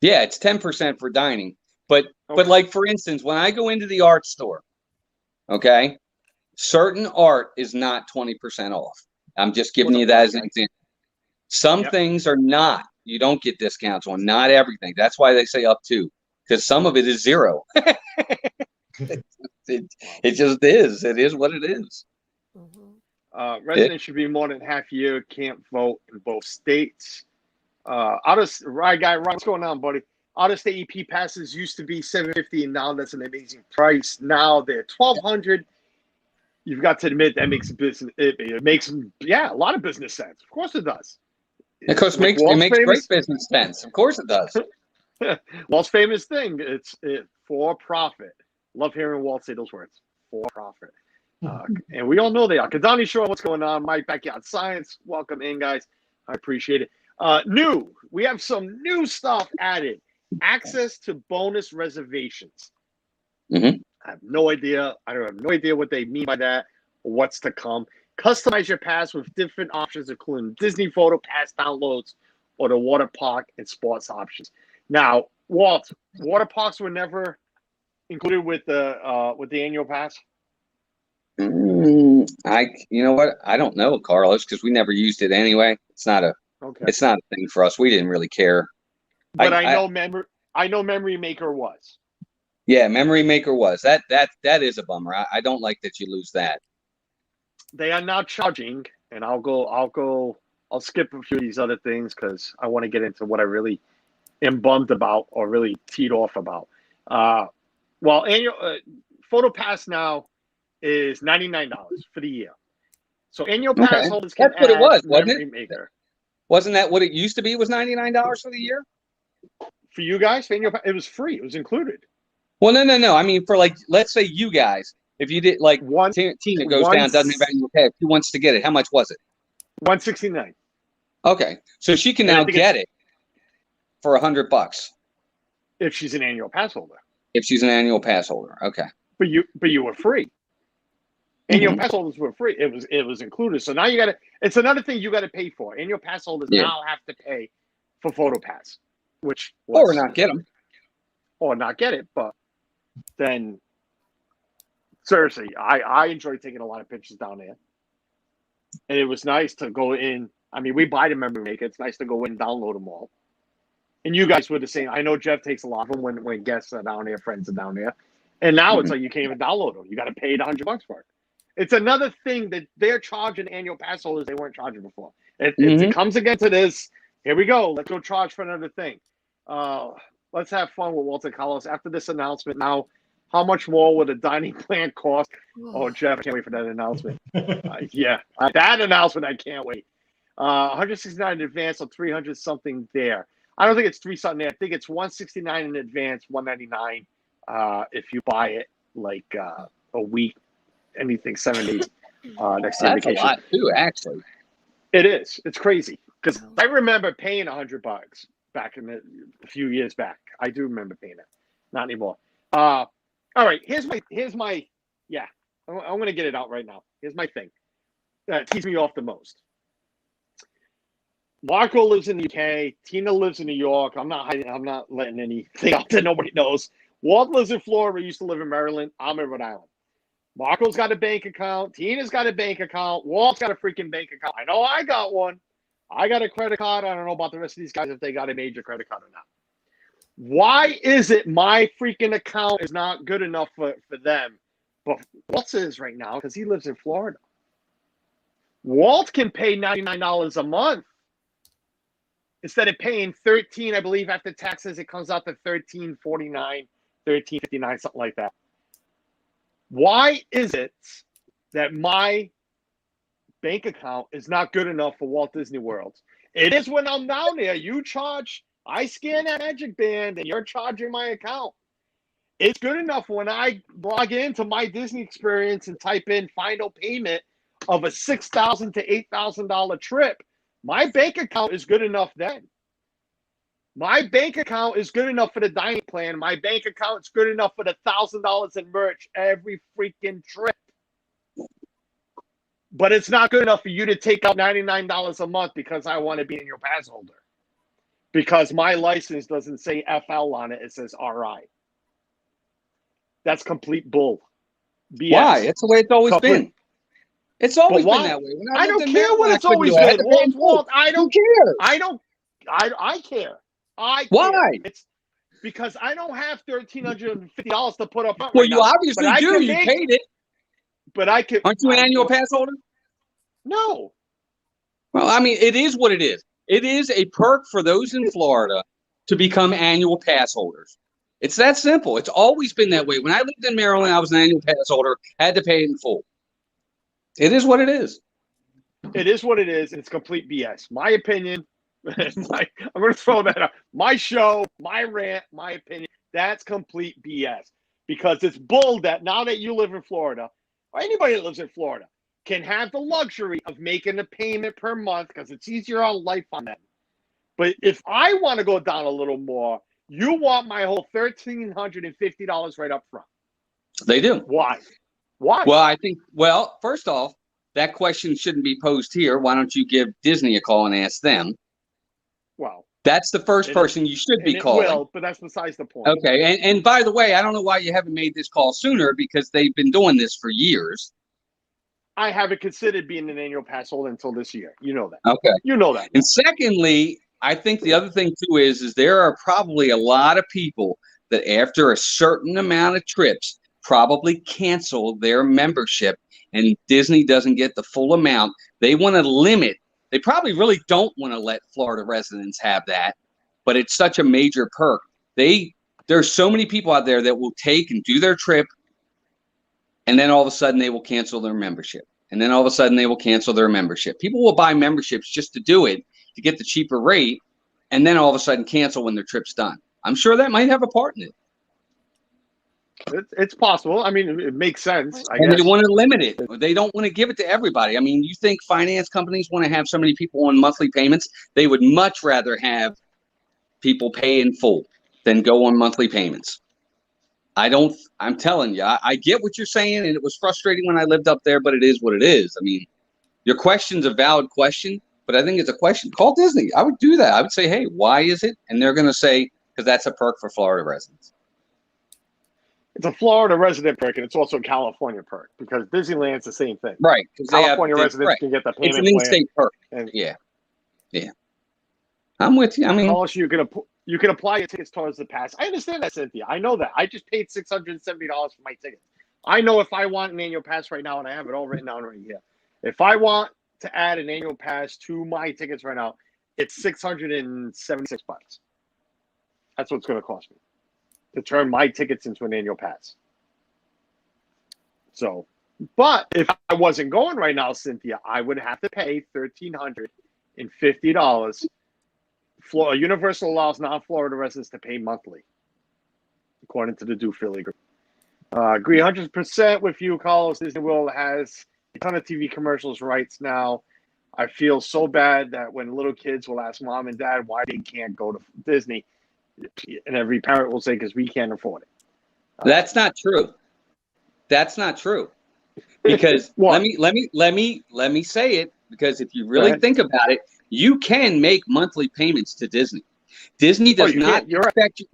Speaker 4: Yeah, it's 10% for dining. But like for instance, when I go into the art store, okay, certain art is not 20% off. I'm just giving you that as an example. Some things are not. You don't get discounts on not everything. That's why they say up to, because some of it is zero. It just is. It is what it is.
Speaker 1: Residents should be more than half year. Can't vote in both states. What's going on, buddy? Out of state EP passes used to be $750, and now that's an amazing price. Now they're $1,200. You've got to admit that makes business. It makes a lot of business sense. Of course it does.
Speaker 4: Because it makes great business sense. Of course it does.
Speaker 1: Walt's famous thing. It's for profit. Love hearing Walt say those words. For profit. And we all know they are. Kadani Show, what's going on? Mike Backyard Science. Welcome in, guys. I appreciate it. We have some new stuff added. Access to bonus reservations.
Speaker 4: Mm-hmm.
Speaker 1: I have no idea. I have no idea what they mean by that or what's to come. Customize your pass with different options, including Disney Photo Pass downloads or the water park and sports options. Now, Walt, water parks were never included with the annual pass.
Speaker 4: You know what? I don't know, Carlos, because we never used it anyway. It's not a thing for us. We didn't really care.
Speaker 1: But I know Memory Maker was.
Speaker 4: Yeah, Memory Maker was. That is a bummer. I don't like that you lose that.
Speaker 1: They are now charging, and I'll skip a few of these other things because I want to get into what I really am bummed about or really teed off about. Annual Photo Pass now is $99 for the year. So annual pass holders can
Speaker 4: That's what it was, wasn't
Speaker 1: Memory
Speaker 4: it?
Speaker 1: Maker.
Speaker 4: Wasn't that what it used to be? Was $99 for the year?
Speaker 1: For you guys, for annual pass, it was free. It was included.
Speaker 4: Well, no. I mean, for let's say you guys, if you did Tina goes down, doesn't have annual pass. Who wants to get it? How much was it?
Speaker 1: $169.
Speaker 4: Okay, so she can now get it for $100
Speaker 1: if she's an annual pass holder.
Speaker 4: If she's an annual pass holder, okay.
Speaker 1: But you were free. Annual pass holders were free. It was included. So now you got to. It's another thing you got to pay for. Annual pass holders now have to pay for Photo Pass,
Speaker 4: or not get them,
Speaker 1: or not get it. But then, seriously, I enjoyed taking a lot of pictures down there, and it was nice to go in. I mean, we buy the Memory Maker. It's nice to go in and download them all. And you guys were the same. I know Jeff takes a lot of them when guests are down there, friends are down there. And now it's like you can't even download them. You got to pay the $100 for it. It's another thing that they're charging annual pass holders they weren't charging before. It comes again to this. Here we go. Let's go charge for another thing. Let's have fun with Walter Carlos. After this announcement, now How much more would a dining plan cost? Oh, Jeff, I can't wait for that announcement. That announcement, I can't wait. 169 in advance, so 300 something there. I don't think it's 3 something there. I think it's 169 in advance, 199 if you buy it like a week, anything 7 days next year.
Speaker 4: That's a lot too, actually.
Speaker 1: It is. It's crazy because I remember paying $100 back in a few years back. I do remember paying it. Not anymore. All right. Here's my. Yeah. I'm going to get it out right now. Here's my thing that teases me off the most. Marco lives in the UK. Tina lives in New York. I'm not hiding. I'm not letting anything out that nobody knows. Walt lives in Florida. We used to live in Maryland. I'm in Rhode Island. Marco's got a bank account. Tina's got a bank account. Walt's got a freaking bank account. I know I got one. I got a credit card. I don't know about the rest of these guys if they got a major credit card or not. Why is it my freaking account is not good enough for them? But Walt's is right now because he lives in Florida. Walt can pay $99 a month. Instead of paying $13, I believe after taxes, it comes out to $13.49, $13.59, something like that. Why is it that my bank account is not good enough for Walt Disney World? It is when I'm down there. You charge, I scan that magic band, and you're charging my account. It's good enough when I log into my Disney experience and type in final payment of a $6,000 to $8,000 trip. My bank account is good enough then. My bank account is good enough for the dining plan. My bank account is good enough for the $1,000 in merch every freaking trip. But it's not good enough for you to take out $99 a month because I want to be in your pass holder. Because my license doesn't say FL on it. It says RI. That's complete bull. BS.
Speaker 4: Why? It's the way it's always been. It's always been that way.
Speaker 1: I don't care what it's always been. Walt, I don't care. I care.
Speaker 4: Why?
Speaker 1: It's because I don't have $1,350 to put up.
Speaker 4: Well, you obviously do. You paid it.
Speaker 1: But I could.
Speaker 4: Aren't you an annual pass holder?
Speaker 1: No.
Speaker 4: Well, I mean, it is what it is. It is a perk for those in Florida to become annual pass holders. It's that simple. It's always been that way. When I lived in Maryland, I was an annual pass holder. Had to pay it in full. It is what it is.
Speaker 1: It is what it is, and it's complete BS. My opinion. I'm going to throw that out. My show, my rant, my opinion. That's complete BS because it's bull that now that you live in Florida, or anybody that lives in Florida, can have the luxury of making a payment per month because it's easier on life on them. But if I want to go down a little more, you want my whole $1,350 right up front.
Speaker 4: They do.
Speaker 1: Why? Why?
Speaker 4: Well, I think, first off, that question shouldn't be posed here. Why don't you give Disney a call and ask them?
Speaker 1: Well,
Speaker 4: that's the first person you should be calling.
Speaker 1: Will, but that's besides the point.
Speaker 4: Okay, and by the way, I don't know why you haven't made this call sooner because they've been doing this for years.
Speaker 1: I haven't considered being an annual pass holder until this year. You know that.
Speaker 4: Okay.
Speaker 1: You know that.
Speaker 4: And secondly, I think the other thing too is there are probably a lot of people that after a certain amount of trips probably cancel their membership and Disney doesn't get the full amount. They want to limit. They probably really don't want to let Florida residents have that, but it's such a major perk. There's so many people out there that will take and do their trip, and then all of a sudden they will cancel their membership. And then all of a sudden they will cancel their membership. People will buy memberships just to do it, to get the cheaper rate, and then all of a sudden cancel when their trip's done. I'm sure that might have a part in it.
Speaker 1: It's possible. I mean, it makes sense. I
Speaker 4: guess.
Speaker 1: They
Speaker 4: want to limit it. They don't want to give it to everybody. I mean, you think finance companies want to have so many people on monthly payments? They would much rather have people pay in full than go on monthly payments. I'm telling you, I get what you're saying, and it was frustrating when I lived up there, but it is what it is. I mean, your question's a valid question, but I think it's a question. Call Disney. I would do that. I would say, hey, why is it? And they're going to say, because that's a perk for Florida residents.
Speaker 1: It's a Florida resident perk, and it's also a California perk because Disneyland's the same thing.
Speaker 4: Right.
Speaker 1: California residents can get the payment plan.
Speaker 4: It's an in-state perk. Yeah. I'm with you. I mean,
Speaker 1: also, you can apply your tickets towards the pass. I understand that, Cynthia. I know that. I just paid $670 for my tickets. I know if I want an annual pass right now, and I have it all written down right here. If I want to add an annual pass to my tickets right now, it's $676. That's what it's going to cost me to turn my tickets into an annual pass. So, but if I wasn't going right now, Cynthia, I would have to pay $1,350. Universal allows non-Florida residents to pay monthly, according to the Do Philly group. Agree 100% with you, Carlos. Disney World has a ton of TV commercials rights now. I feel so bad that when little kids will ask mom and dad why they can't go to Disney, and every parent will say because we can't afford it.
Speaker 4: That's not true. That's not true. Because let me say it, because if you really think about it, you can make monthly payments to Disney. Disney does not expect you.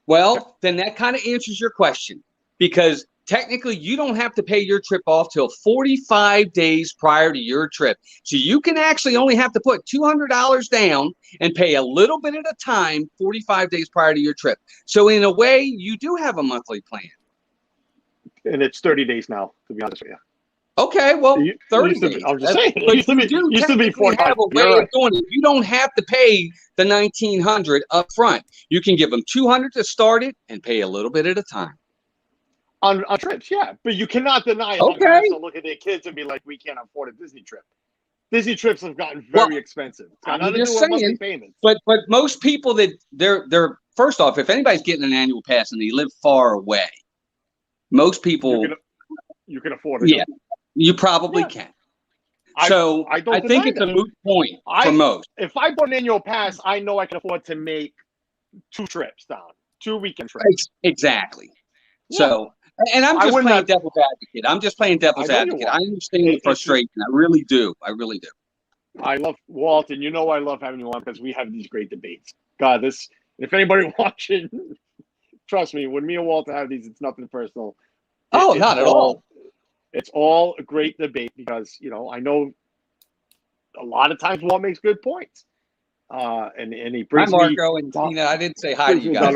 Speaker 4: Well, then that kind of answers your question, because technically you don't have to pay your trip off till 45 days prior to your trip. So you can actually only have to put $200 down and pay a little bit at a time 45 days prior to your trip. So in a way, you do have a monthly plan.
Speaker 1: And it's 30 days now, to be honest with you.
Speaker 4: Okay, well, 30 days.
Speaker 1: I'm just saying.
Speaker 4: But you used to be 45. Have a way of doing it. You don't have to pay the $1,900 up front. You can give them $200 to start it and pay a little bit at a time.
Speaker 1: On trips, yeah. But you cannot deny it.
Speaker 4: Okay.
Speaker 1: So look at their kids and be like, we can't afford a Disney trip. Disney trips have gotten very expensive.
Speaker 4: I'm just saying, but most people that they're first off, if anybody's getting an annual pass and they live far away, most people
Speaker 1: you can afford it.
Speaker 4: Yeah, you probably can. So I think it's a moot point for most.
Speaker 1: If I bought an annual pass, I know I can afford to make 2 trips down, 2 weekend trips.
Speaker 4: Exactly. Yeah. So, and I'm just playing devil's advocate. I'm just playing devil's advocate. I understand the frustration. I really do. I really do.
Speaker 1: I love Walt, and you know I love having you on because we have these great debates. God, if anybody watching, trust me, when me and Walt have these, it's nothing personal.
Speaker 4: Not at all.
Speaker 1: It's all a great debate because, I know a lot of times Walt makes good points. And he brings
Speaker 4: hi, Marco and Tina. I didn't say hi to you guys.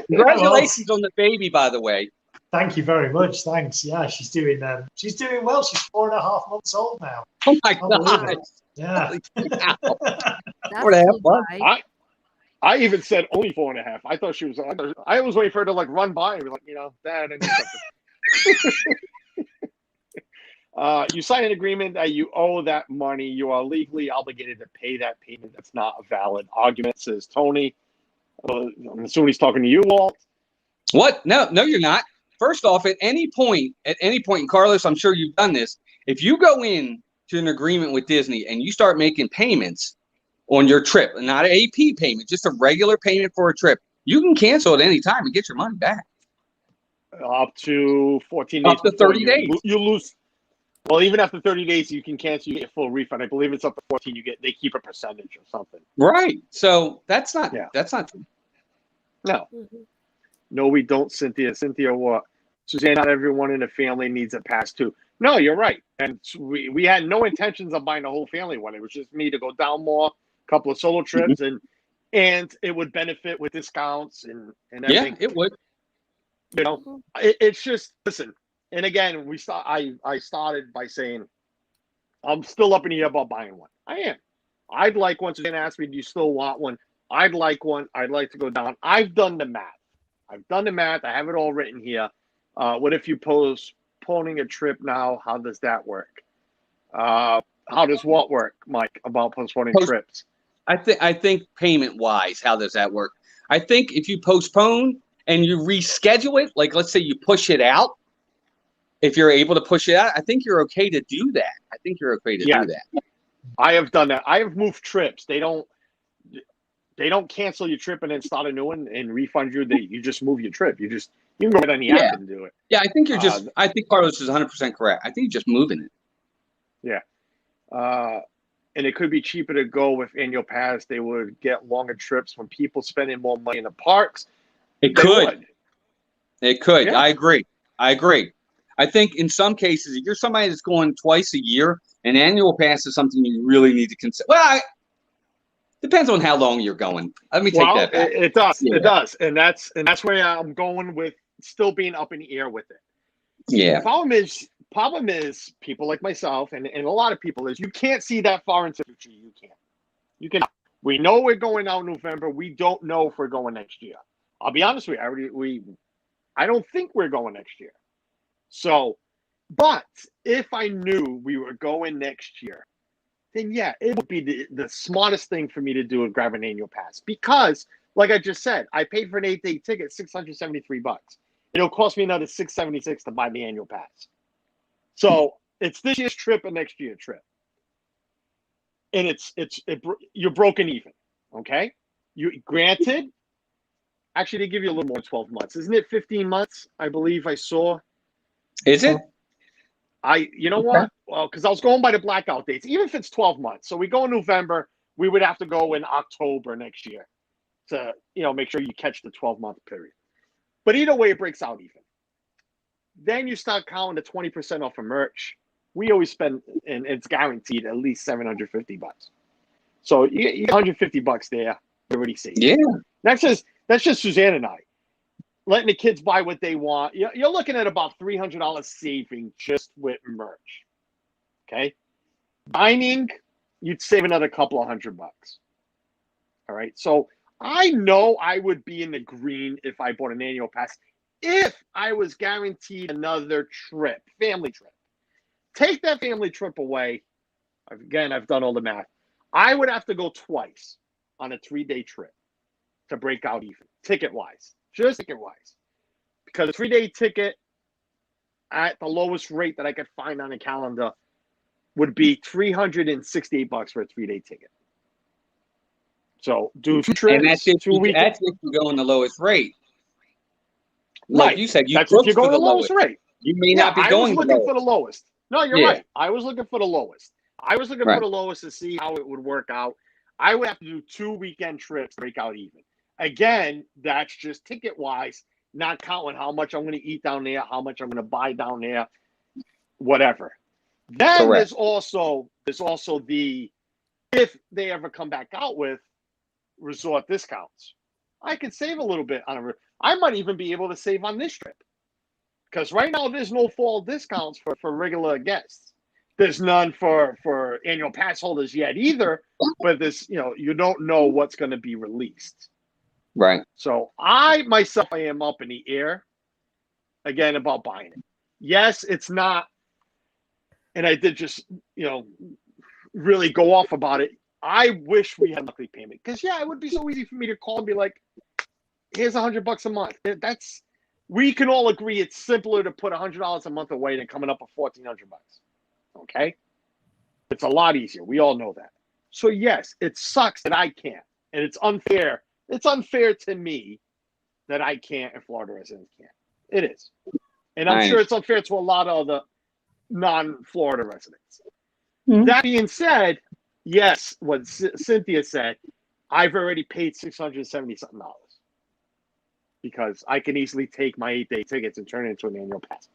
Speaker 4: Congratulations on the baby, by the way.
Speaker 2: Thank you very much. Thanks. Yeah, she's doing well. She's 4.5 months old now.
Speaker 4: Oh my God.
Speaker 2: Yeah.
Speaker 4: 4.5 months.
Speaker 1: I even said only 4.5. I thought she was. I was waiting for her to run by and be like, Dad, I need something. You sign an agreement that you owe that money. You are legally obligated to pay that payment. That's not a valid argument, says Tony. I'm assuming he's talking to you, Walt.
Speaker 4: What? No, you're not. First off, at any point, and Carlos, I'm sure you've done this. If you go in to an agreement with Disney and you start making payments on your trip, not an AP payment, just a regular payment for a trip, you can cancel at any time and get your money back.
Speaker 1: Up to 14 days.
Speaker 4: Up to 30 days.
Speaker 1: You lose. Well, even after 30 days, you can cancel. You get full refund. I believe it's up to 14. They keep a percentage or something.
Speaker 4: Right. So that's not true.
Speaker 1: No. Mm-hmm. No, we don't, Cynthia. Cynthia, what? Suzanne, not everyone in the family needs a pass too. No, you're right. And we had no intentions of buying a whole family one. It was just me to go down more, a couple of solo trips, and it would benefit with discounts and everything.
Speaker 4: Yeah, it would.
Speaker 1: It's just, listen. And again, I started by saying I'm still up in the air about buying one. I am. I'd like one. Suzanne asked me, do you still want one? I'd like one. I'd like to go down. I've done the math. I have it all written here. What if you postponing a trip now? How does that work? How does what work, Mike, about postponing trips?
Speaker 4: I think payment wise, how does that work? I think if you postpone and you reschedule it, like let's say you push it out, if you're able to push it out, I think you're okay to do that. do that.
Speaker 1: I have done that. I have moved trips. They don't cancel your trip and then start a new one and refund you. You just move your trip. You can go on the app and do it.
Speaker 4: Yeah, I think I think Carlos is 100% correct. I think you're just moving it.
Speaker 1: Yeah. And it could be cheaper to go with annual pass. They would get longer trips when people spending more money in the parks.
Speaker 4: It could. Yeah. I agree. I think in some cases, if you're somebody that's going twice a year, an annual pass is something you really need to consider. Well, depends on how long you're going. Let me take that back.
Speaker 1: It does. Yeah. It does. And that's where I'm going with still being up in the air with it.
Speaker 4: Yeah.
Speaker 1: The problem is people like myself and a lot of people is you can't see that far into the future. You can. We know we're going out in November. We don't know if we're going next year. I'll be honest with you. I don't think we're going next year. So, but if I knew we were going next year, then yeah, it would be the smartest thing for me to do is grab an annual pass. Because, like I just said, I paid for an 8-day ticket, $673. It'll cost me another $676 to buy the annual pass. So it's this year's trip and next year's trip. And you're broken even. Okay? Granted, actually they give you a little more than 12 months. Isn't it 15 months? I believe I saw.
Speaker 4: Is it?
Speaker 1: You know what? Well, because I was going by the blackout dates, even if it's 12 months. So we go in November, we would have to go in October next year to, make sure you catch the 12-month period. But either way, it breaks out even. Then you start counting the 20% off of merch. We always spend, and it's guaranteed, at least $750. So you get $150 there. You're already safe.
Speaker 4: Yeah.
Speaker 1: That's just Suzanne and I. Letting the kids buy what they want. You're looking at about $300 saving just with merch. Okay? Dining, you'd save another couple of $100. All right? So I know I would be in the green if I bought an annual pass, if I was guaranteed another trip, family trip. Take that family trip away. Again, I've done all the math. I would have to go twice on a 3-day trip to break out even, ticket-wise. Just ticket-wise. Because a 3-day ticket at the lowest rate that I could find on the calendar would be $368 for a 3-day ticket. So do 2 trips,
Speaker 4: and that's if
Speaker 1: 2 weekends.
Speaker 4: That's if you go in the lowest rate. Like you said,
Speaker 1: that's if you go
Speaker 4: for
Speaker 1: the lowest rate.
Speaker 4: You may not be going
Speaker 1: I was looking for the lowest. No, you're right. I was looking for the lowest. I was looking for the lowest to see how it would work out. I would have to do 2 weekend trips to break out even. Again, that's just ticket-wise, not counting how much I'm going to eat down there, how much I'm going to buy down there, whatever. Then there's also the, if they ever come back out with resort discounts, I could save a little bit on I might even be able to save on this trip. Because right now there's no fall discounts for regular guests. There's none for annual pass holders yet either, but you don't know what's going to be released.
Speaker 4: Right.
Speaker 1: So I am up in the air again about buying it. Yes, it's not. And I did just, really go off about it. I wish we had monthly payment because it would be so easy for me to call and be like, here's $100 a month. We can all agree it's simpler to put $100 a month away than coming up with $1,400. Okay. It's a lot easier. We all know that. So yes, it sucks that I can't, and it's unfair. It's unfair to me that I can't and Florida residents can't. It is. And I'm sure it's unfair to a lot of the non-Florida residents. Mm-hmm. That being said, yes, what Cynthia said, I've already paid $670-something because I can easily take my 8-day tickets and turn it into an annual pass.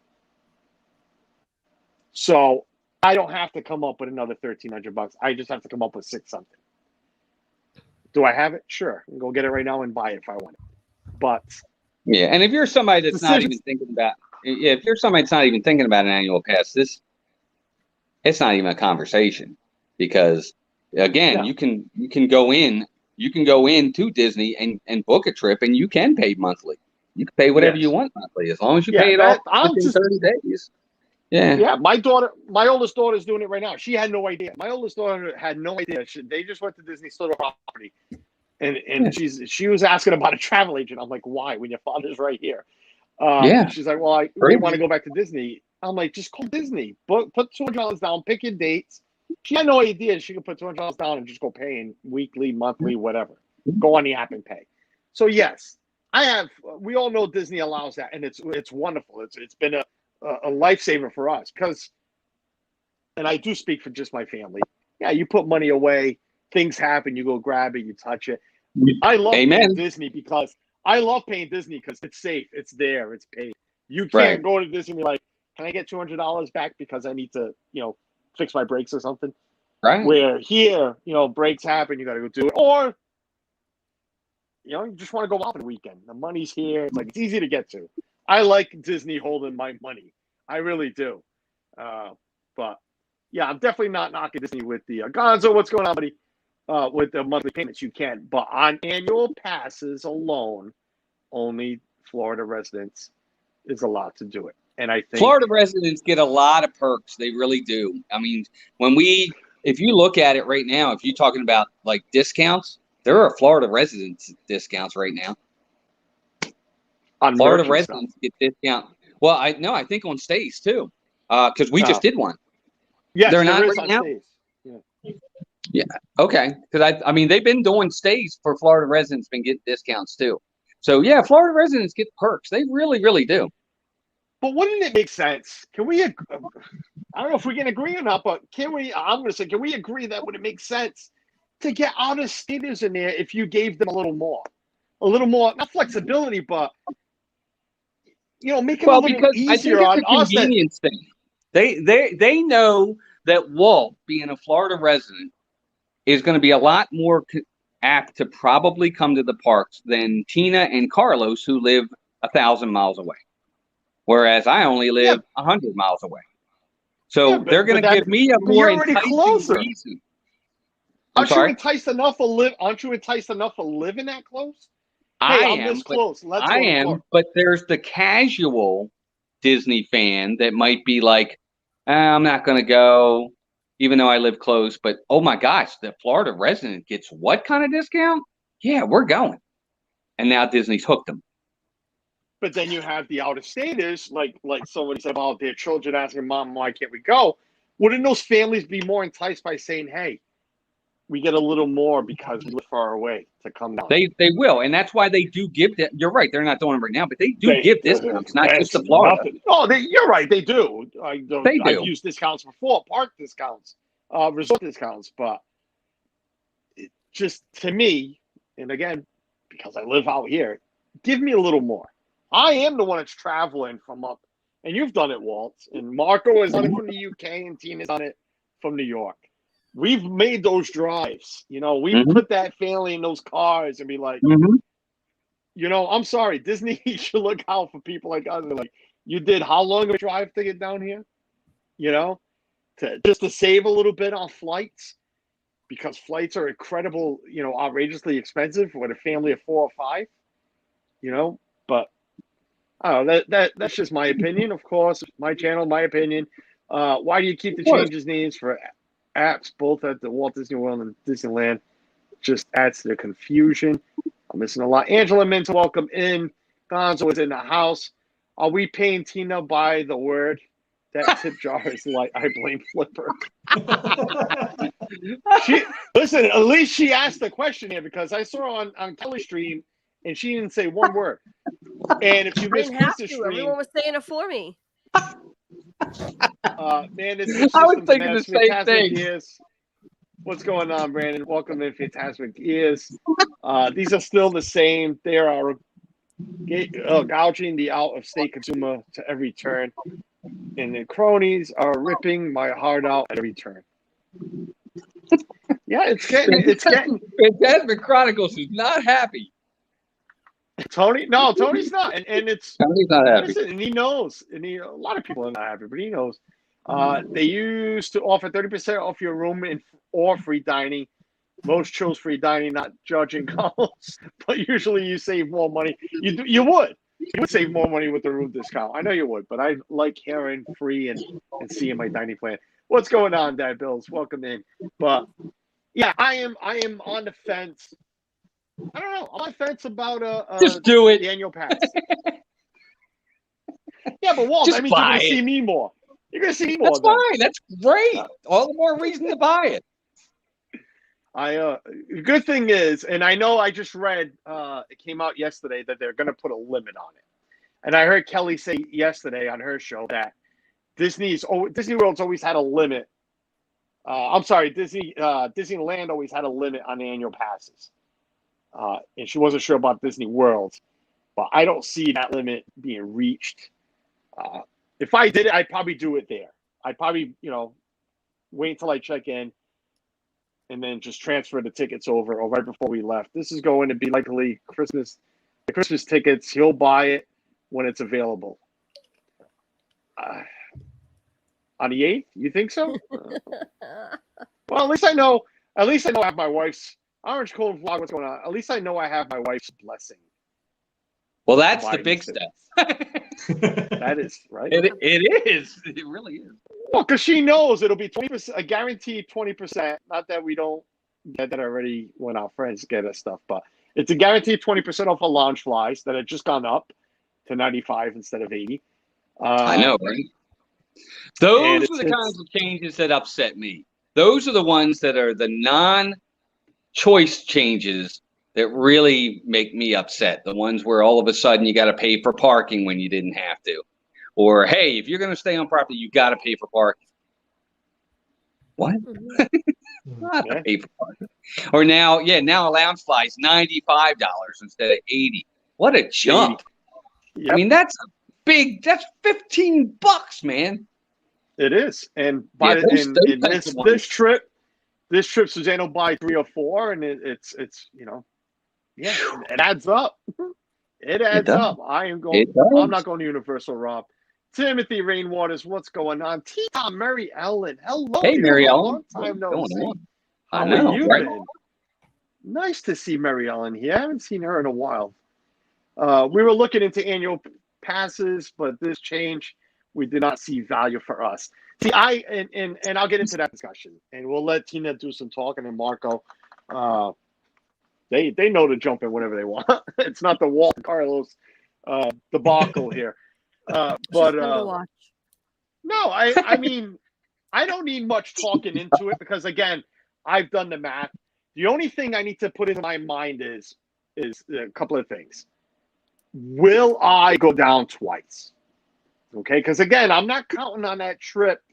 Speaker 1: So I don't have to come up with another $1,300. I just have to come up with $6-something. Do I have it? Sure. I can go get it right now and buy it if I want it. But
Speaker 4: and if you're somebody that's not even thinking about, if you're somebody that's not even thinking about an annual pass, it's not even a conversation because again, you can go in to Disney and book a trip and you can pay monthly. You can pay whatever you want monthly as long as you pay it off within 30 days. Yeah.
Speaker 1: My oldest daughter is doing it right now. She had no idea. My oldest daughter had no idea. They just went to Disney, stole the property, and she was asking about a travel agent. I'm like, why? When your father's right here. She's like, well, I want to go back to Disney. I'm like, just call Disney. Put $200 down. Pick your dates. She had no idea she could put $200 down and just go paying weekly, monthly, whatever. Go on the app and pay. So yes, we all know Disney allows that, and it's wonderful. It's been a lifesaver for us because, and I do speak for just my family. Yeah, you put money away, things happen, you go grab it, you touch it. I love paying Disney because it's safe, it's there, it's paid. You can't go to Disney and be like, can I get $200 back because I need to, fix my brakes or something?
Speaker 4: Right.
Speaker 1: Where here, brakes happen, you got to go do it, or you just want to go out on the weekend. The money's here. It's easy to get to. I like Disney holding my money. I really do. But yeah, I'm definitely not knocking Disney with the Gonzo. What's going on, buddy? With the monthly payments, you can. But on annual passes alone, only Florida residents is allowed to do it. And I think
Speaker 4: Florida residents get a lot of perks. They really do. I mean, if you look at it right now, if you're talking about like discounts, there are Florida residents discounts right now.
Speaker 1: on
Speaker 4: Florida
Speaker 1: merch and stuff.
Speaker 4: residents get discount. Well, I think on stays too, because we just did one.
Speaker 1: Yes,
Speaker 4: They're
Speaker 1: there
Speaker 4: not
Speaker 1: is
Speaker 4: right
Speaker 1: on
Speaker 4: now?
Speaker 1: stays.
Speaker 4: Yeah. Okay. Because I mean, they've been doing stays for Florida residents, been getting discounts too. So yeah, Florida residents get perks. They really, really do.
Speaker 1: But wouldn't it make sense? Can we? I don't know if we can agree or not, but can we? I'm going to say, can we agree that would it make sense to get out of staters in there if you gave them a little more, not flexibility, but make it a little
Speaker 4: Because I think
Speaker 1: easier
Speaker 4: it's
Speaker 1: on
Speaker 4: a
Speaker 1: us.
Speaker 4: convenience thing. They know that Walt, being a Florida resident, is going to be a lot more apt to probably come to the parks than Tina and Carlos, who live 1,000 miles away. Whereas I only live 100 miles away. So they're going to give me a more enticing reason.
Speaker 1: Aren't you enticed enough to live? Aren't you enticed enough to live in that close? Hey, I'm this close. Let's go.
Speaker 4: But there's the casual Disney fan that might be like, I'm not going to go, even though I live close. But oh my gosh, the Florida resident gets what kind of discount? Yeah, we're going. And now Disney's hooked them.
Speaker 1: But then you have the out-of-staters, like somebody said about their children asking, Mom, why can't we go? Wouldn't those families be more enticed by saying, hey, we get a little more because we live far away to come down?
Speaker 4: They will, and that's why they do give that. You're right, they're not doing it right now, but they give discounts, not just to Florida.
Speaker 1: You're right, they do. I've used discounts before, park discounts, resort discounts, but it just to me, and again, because I live out here, give me a little more. I am the one that's traveling from up, and you've done it, Walt, and Marco has done it from the UK, and Tina's done it from New York. We've made those drives. We put that family in those cars and be like, I'm sorry, Disney should look out for people like us. Like, you did how long of a drive to get down here? To save a little bit on flights, because flights are incredible, outrageously expensive with a family of 4 or 5. But I don't know, that's just my opinion. Of course, my channel, my opinion. Why do you keep the changes names for apps both at the Walt Disney World and Disneyland? Just adds to the confusion. I'm missing a lot. Angela Mintz, welcome in. Gonzo is in the house. Are we paying Tina by the word? That tip jar is like, I blame Flipper. Listen, at least she asked the question here, because I saw on Kelly's stream and she didn't say one word. And if you missed Chris's stream,
Speaker 3: everyone was saying it for me.
Speaker 1: Man,
Speaker 4: I was thinking the same thing.
Speaker 1: Gears. What's going on, Brandon? Welcome in, Fantastic Gears. These are still the same. They are gouging the out-of-state consumer to every turn, and the cronies are ripping my heart out at every turn. Yeah, it's getting.
Speaker 4: Fantastic Chronicles is not happy.
Speaker 1: Tony's not, and it's
Speaker 4: Tony's not happy.
Speaker 1: Listen, and he knows, and a lot of people are not happy, but he knows. They used to offer 30% off your room or free dining. Most chose free dining, not judging calls, but usually you save more money. You would save more money with the room discount. I know you would, but I like hearing free and seeing my dining plan. What's going on, Dad Bills? Welcome in. But yeah, I am on the fence. I don't know. I'm on the fence about
Speaker 4: just do it.
Speaker 1: The annual pass. Yeah, but Walt,
Speaker 4: just
Speaker 1: I mean, you're going to see me more. You're going to see me more.
Speaker 4: That's fine. That's great. All the more reason to buy it.
Speaker 1: The good thing is, and I know I just read, it came out yesterday that they're going to put a limit on it. And I heard Kelly say yesterday on her show that Disney World's always had a limit. I'm sorry, Disneyland always had a limit on annual passes. And she wasn't sure about Disney World, but I don't see that limit being reached. If I did it, I'd probably do it there. I'd probably, wait until I check in and then just transfer the tickets over or right before we left. This is going to be likely the Christmas tickets. He'll buy it when it's available. On the 8th? You think so? Well, at least I know I have my wife's Orange Cone vlog. What's going on? At least I know I have my wife's blessing.
Speaker 4: Well, that's the big step.
Speaker 1: That is right.
Speaker 4: It is. It really is.
Speaker 1: Well, because she knows it'll be 20%, a guaranteed 20%. Not that we don't get that already when our friends get us stuff, but it's a guaranteed 20% off of lounge flies that had just gone up to 95 instead of 80.
Speaker 4: I know, right? Those are the kinds of changes that upset me. Those are the ones that are the non-choice changes that really make me upset. The ones where all of a sudden you got to pay for parking when you didn't have to. Or, hey, if you're going to stay on property, you got to pay for parking. What?
Speaker 1: Yeah.
Speaker 4: Pay for parking. Or now a lounge flies $95 instead of $80. What a jump.
Speaker 1: Yep.
Speaker 4: I mean, that's $15, man.
Speaker 1: It is. And this trip, Suzanne will buy 3 or 4, and it's it adds up. It adds up. I'm not going to Universal, Rob. Timothy Rainwaters, what's going on? T-Tom, Mary Ellen, hello.
Speaker 4: Hey, Mary Ellen.
Speaker 1: Long time no see.
Speaker 4: I know.
Speaker 1: How you been? Nice to see Mary Ellen here. I haven't seen her in a while. We were looking into annual passes, but this change, we did not see value for us. See, and I'll get into that discussion, and we'll let Tina do some talking, and Marco. They know to jump in whenever they want. It's not the Walt Carlos debacle here. But no, I mean, I don't need much talking into it because, again, I've done the math. The only thing I need to put in my mind is a couple of things. Will I go down twice? Okay, because, again, I'm not counting on that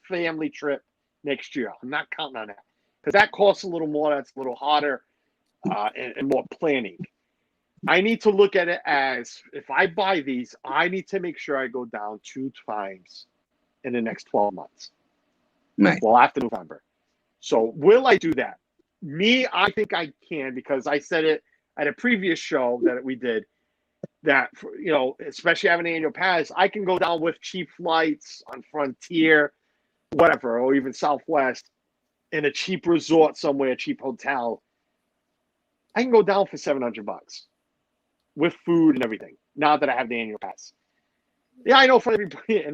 Speaker 1: family trip next year. I'm not counting on that because that costs a little more. That's a little harder and more planning. I need to look at it as if I buy these, I need to make sure I go down 2 times in the next 12 months.
Speaker 4: Right.
Speaker 1: Well, after November. So will I do that? I think I can because I said it at a previous show that we did that, especially having an annual pass, I can go down with cheap flights on Frontier, whatever, or even Southwest in a cheap resort somewhere, a cheap hotel. I can go down for $700 with food and everything. Now that I have the annual pass. Yeah, I know for everybody,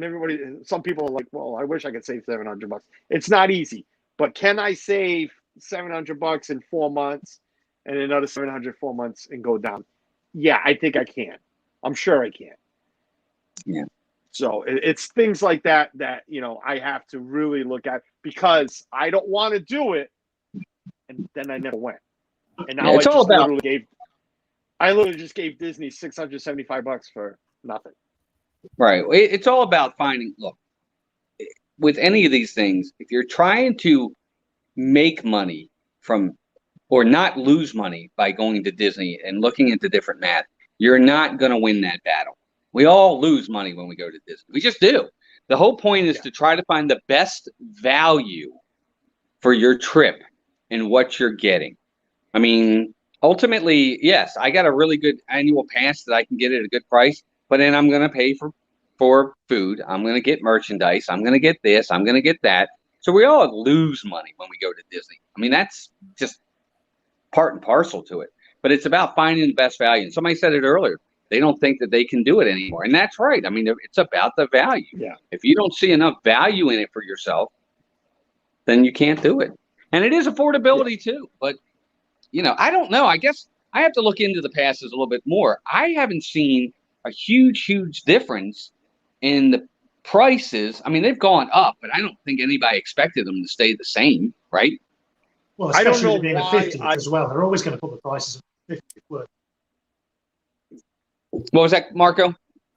Speaker 1: some people are like, well, I wish I could save $700. It's not easy, but can I save $700 in 4 months and another 700 4 months and go down? Yeah, I think I can. I'm sure I can.
Speaker 4: Yeah.
Speaker 1: So it's things like that I have to really look at because I don't want to do it, and then I never went. And now I literally just gave Disney $675 for nothing.
Speaker 4: Right. It's all about finding. Look, with any of these things, if you're trying to make money from or not lose money by going to Disney and looking into different math, you're not going to win that battle. We all lose money when we go to Disney. We just do. The whole point is to try to find the best value for your trip and what you're getting. I mean, ultimately, yes, I got a really good annual pass that I can get at a good price, but then I'm going to pay for food. I'm going to get merchandise. I'm going to get this. I'm going to get that. So we all lose money when we go to Disney. I mean, that's just part and parcel to it. But it's about finding the best value. And somebody said it earlier. They don't think that they can do it anymore. And that's right. I mean, it's about the value.
Speaker 1: Yeah.
Speaker 4: If you don't see enough value in it for yourself, then you can't do it. And it is affordability too. But, I don't know. I guess I have to look into the passes a little bit more. I haven't seen a huge difference in the prices. I mean, they've gone up, but I don't think anybody expected them to stay the same, right?
Speaker 2: Well, especially being a 50 as well. They're always going to put the prices at 50.
Speaker 4: What was that, Marco?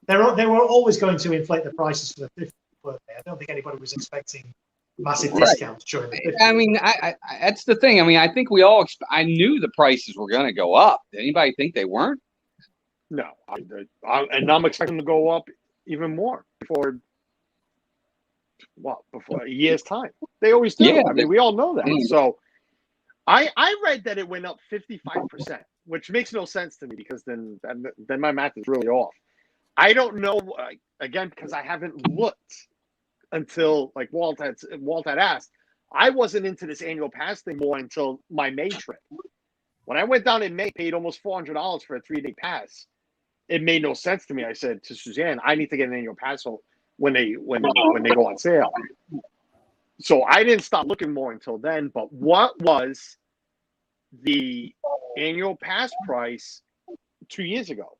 Speaker 2: They were always going to inflate the prices for the 50. I don't think anybody was expecting massive discounts during the 50.
Speaker 4: I mean, I that's the thing. I mean, I think we all. I knew the prices were going to go up. Did anybody think they weren't?
Speaker 1: No, and I'm expecting to go up even more before a year's time. They always do.
Speaker 4: Yeah,
Speaker 1: I mean, we all know that. So I read that it went up 55%, which makes no sense to me because then my math is really off. I don't know, again, because I haven't looked until like Walt had asked. I wasn't into this annual pass thing more until my May trip. When I went down in May, paid almost $400 for a 3-day pass. it made no sense to me. I said to Suzanne, I need to get an annual pass when they go on sale. So I didn't stop looking more until then. But what was the annual pass price 2 years ago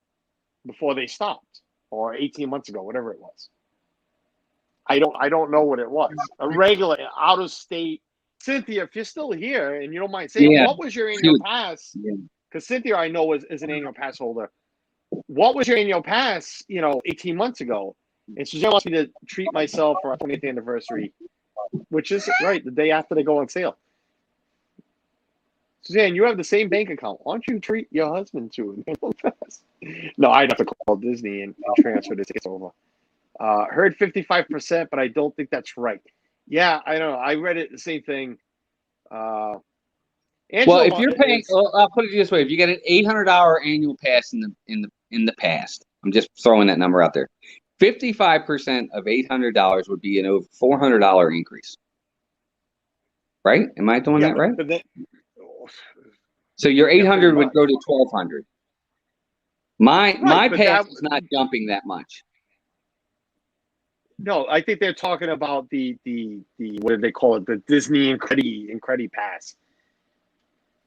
Speaker 1: before they stopped, or 18 months ago, whatever it was? I don't know what it was. A regular out of state. Cynthia, if you're still here and you don't mind saying, what was your annual pass? Because Cynthia, I know, is an annual pass holder. What was your annual pass, 18 months ago? And Suzanne wants me to treat myself for our 20th anniversary, which is right the day after they go on sale. Suzanne, you have the same bank account. Why don't you treat your husband to an annual pass? No, I'd have to call Disney and transfer the tickets over. Heard 55%, but I don't think that's right. Yeah, I don't know. I read it the same thing.
Speaker 4: Well, if you're paying, I'll put it this way: if you get an $800 annual pass in the past, I'm just throwing that number out there. 55% of $800 would be an over $400 increase. Right? Am I doing that right? So your 800 would go to 1,200. My pass is not jumping that much.
Speaker 1: No, I think they're talking about the what did they call it? The Disney and Credit Pass.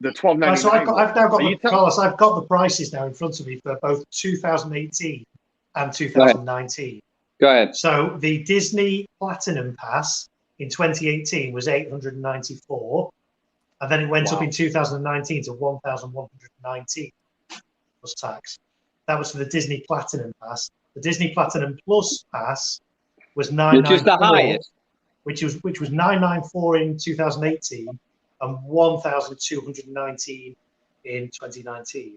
Speaker 1: The $12.99.
Speaker 2: So I've now got Carlos. I've got the prices now in front of me for both 2018 and 2019.
Speaker 4: Go ahead.
Speaker 2: So the Disney Platinum Pass in 2018 was $894, and then it went up in 2019 to $1,119 plus tax. That was for the Disney Platinum Pass. The Disney Platinum Plus Pass was $994,
Speaker 4: which is the highest,
Speaker 2: which was $994 in 2018 and $1,219 in 2019.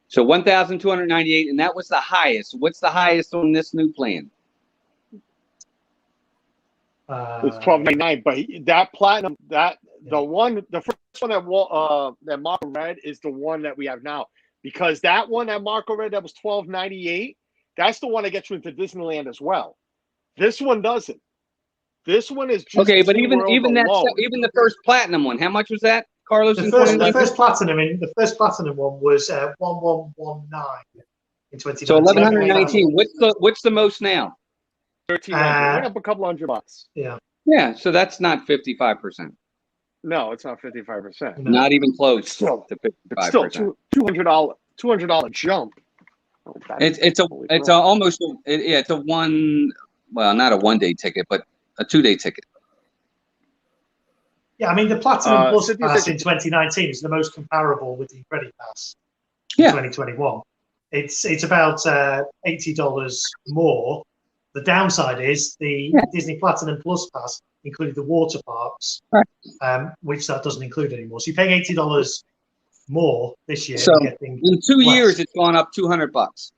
Speaker 4: So 1,298, and that was the highest. What's the highest on this new plan?
Speaker 1: It's $12.99, but that platinum, the first one that Marco read is the one that we have now, because that one that Marco read that was $12.98. That's the one that gets you into Disneyland as well. This one doesn't. This one is just
Speaker 4: okay, but even the first platinum one, how much was that, Carlos?
Speaker 2: The first platinum one was 1,119 in 2019.
Speaker 4: So 1,119. What's the most now?
Speaker 1: 1,300. Went up a couple $100.
Speaker 2: Yeah.
Speaker 4: Yeah. So that's not 55%.
Speaker 1: No, it's not 55%.
Speaker 4: No. Not even close to 55%.
Speaker 1: It's still $200 jump.
Speaker 4: It's a one. Well, not a 1-day ticket, but a 2-day ticket.
Speaker 2: Yeah, I mean the Platinum Plus Pass in 2019 is the most comparable with the Credit Pass in 2021. It's about $80 more. The downside is the Disney Platinum Plus Pass included the water parks, which that doesn't include anymore. So you're paying $80 more this year.
Speaker 4: So in 2 years, it's gone up $200.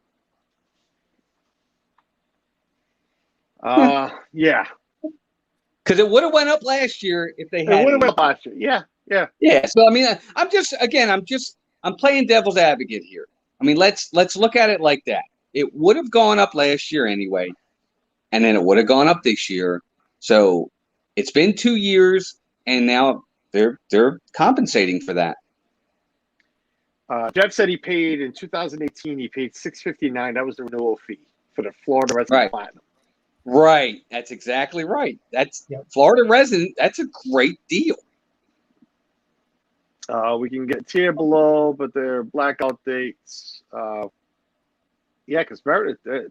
Speaker 1: Yeah.
Speaker 4: Because it would have went up last year if they had.
Speaker 1: It would have went up last year.
Speaker 4: Yeah. So I mean, I'm playing devil's advocate here. I mean, let's look at it like that. It would have gone up last year anyway, and then it would have gone up this year. So it's been 2 years, and now they're compensating for that.
Speaker 1: Jeff said he paid in 2018. He paid $659. That was the renewal fee for the Florida Resident Platinum.
Speaker 4: Right. That's exactly right. That's Florida Resident. That's a great deal.
Speaker 1: We can get tier below, but they're blackout dates. Because Meredith, they're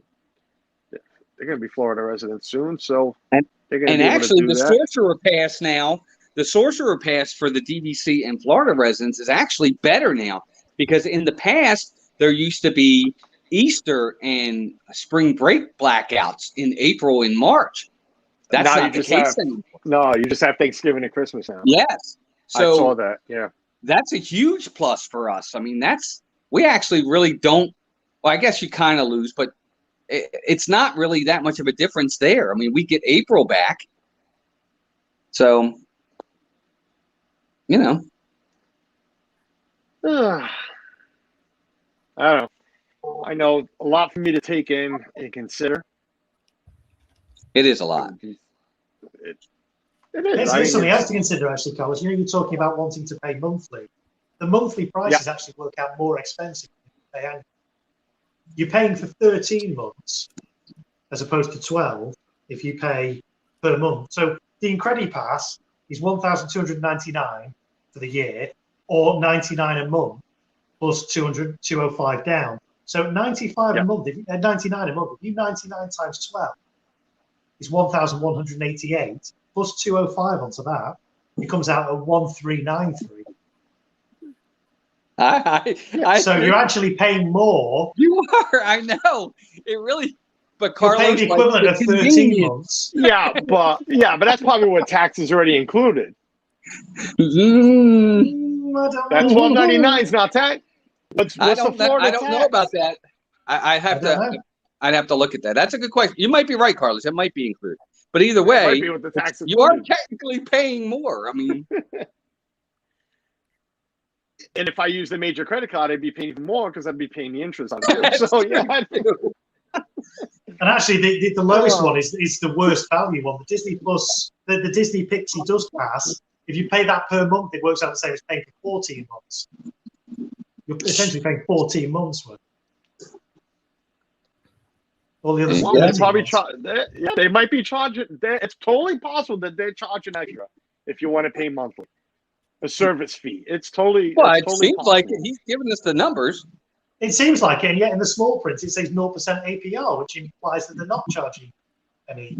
Speaker 1: going to be Florida residents soon, so they're going to be able to do that.
Speaker 4: The Sorcerer Pass for the DVC and Florida residents is actually better now, because in the past there used to be Easter and spring break blackouts in April and March. That's not the case anymore. No,
Speaker 1: you just have Thanksgiving and Christmas now.
Speaker 4: Yes. So
Speaker 1: I saw that, yeah.
Speaker 4: That's a huge plus for us. I mean, we actually really don't, well, I guess you kind of lose, but it's not really that much of a difference there. I mean, we get April back. So,
Speaker 1: I don't know. I know a lot for me to take in and consider.
Speaker 4: It is a lot.
Speaker 1: It is.
Speaker 2: There's something else to consider, actually, Carlos. You're talking about wanting to pay monthly. The monthly prices actually work out more expensive than you pay annually. you're paying for 13 months as opposed to 12 if you pay per month. So the Incredipass is $1,299 for the year, or $99 a month plus $205 down. So $95 a month, 99 a month. If you 99 times 12 is 1,188 plus 205 onto that, it comes out at 1,393. So you're actually paying more.
Speaker 4: You are, I know. It really, but
Speaker 2: Carlos, you're paying the equivalent of 13 months.
Speaker 1: Yeah, but that's probably what taxes already included. That's $12.99 is not tax. What's the Florida
Speaker 4: I don't know about that. I'd have to look at that. That's a good question. You might be right, Carlos. It might be included. But either way, you are technically paying more. I mean,
Speaker 1: and if I use the major credit card, I'd be paying even more because I'd be paying the interest on it. So yeah, I do.
Speaker 2: And actually, the lowest one is the worst value one. The Disney Plus, the Disney Pixie Dust Pass. If you pay that per month, it works out the same as paying for 14 months. You're essentially paying 14 months worth. All the others,
Speaker 1: they might be charging. It's totally possible that they're charging extra if you want to pay monthly, a service fee. It's totally.
Speaker 4: Well,
Speaker 1: it's
Speaker 4: it
Speaker 1: totally
Speaker 4: seems
Speaker 1: possible.
Speaker 4: like he's giving us the numbers.
Speaker 2: It seems like it, and yet in the small print it says 0% APR, which implies that they're not charging any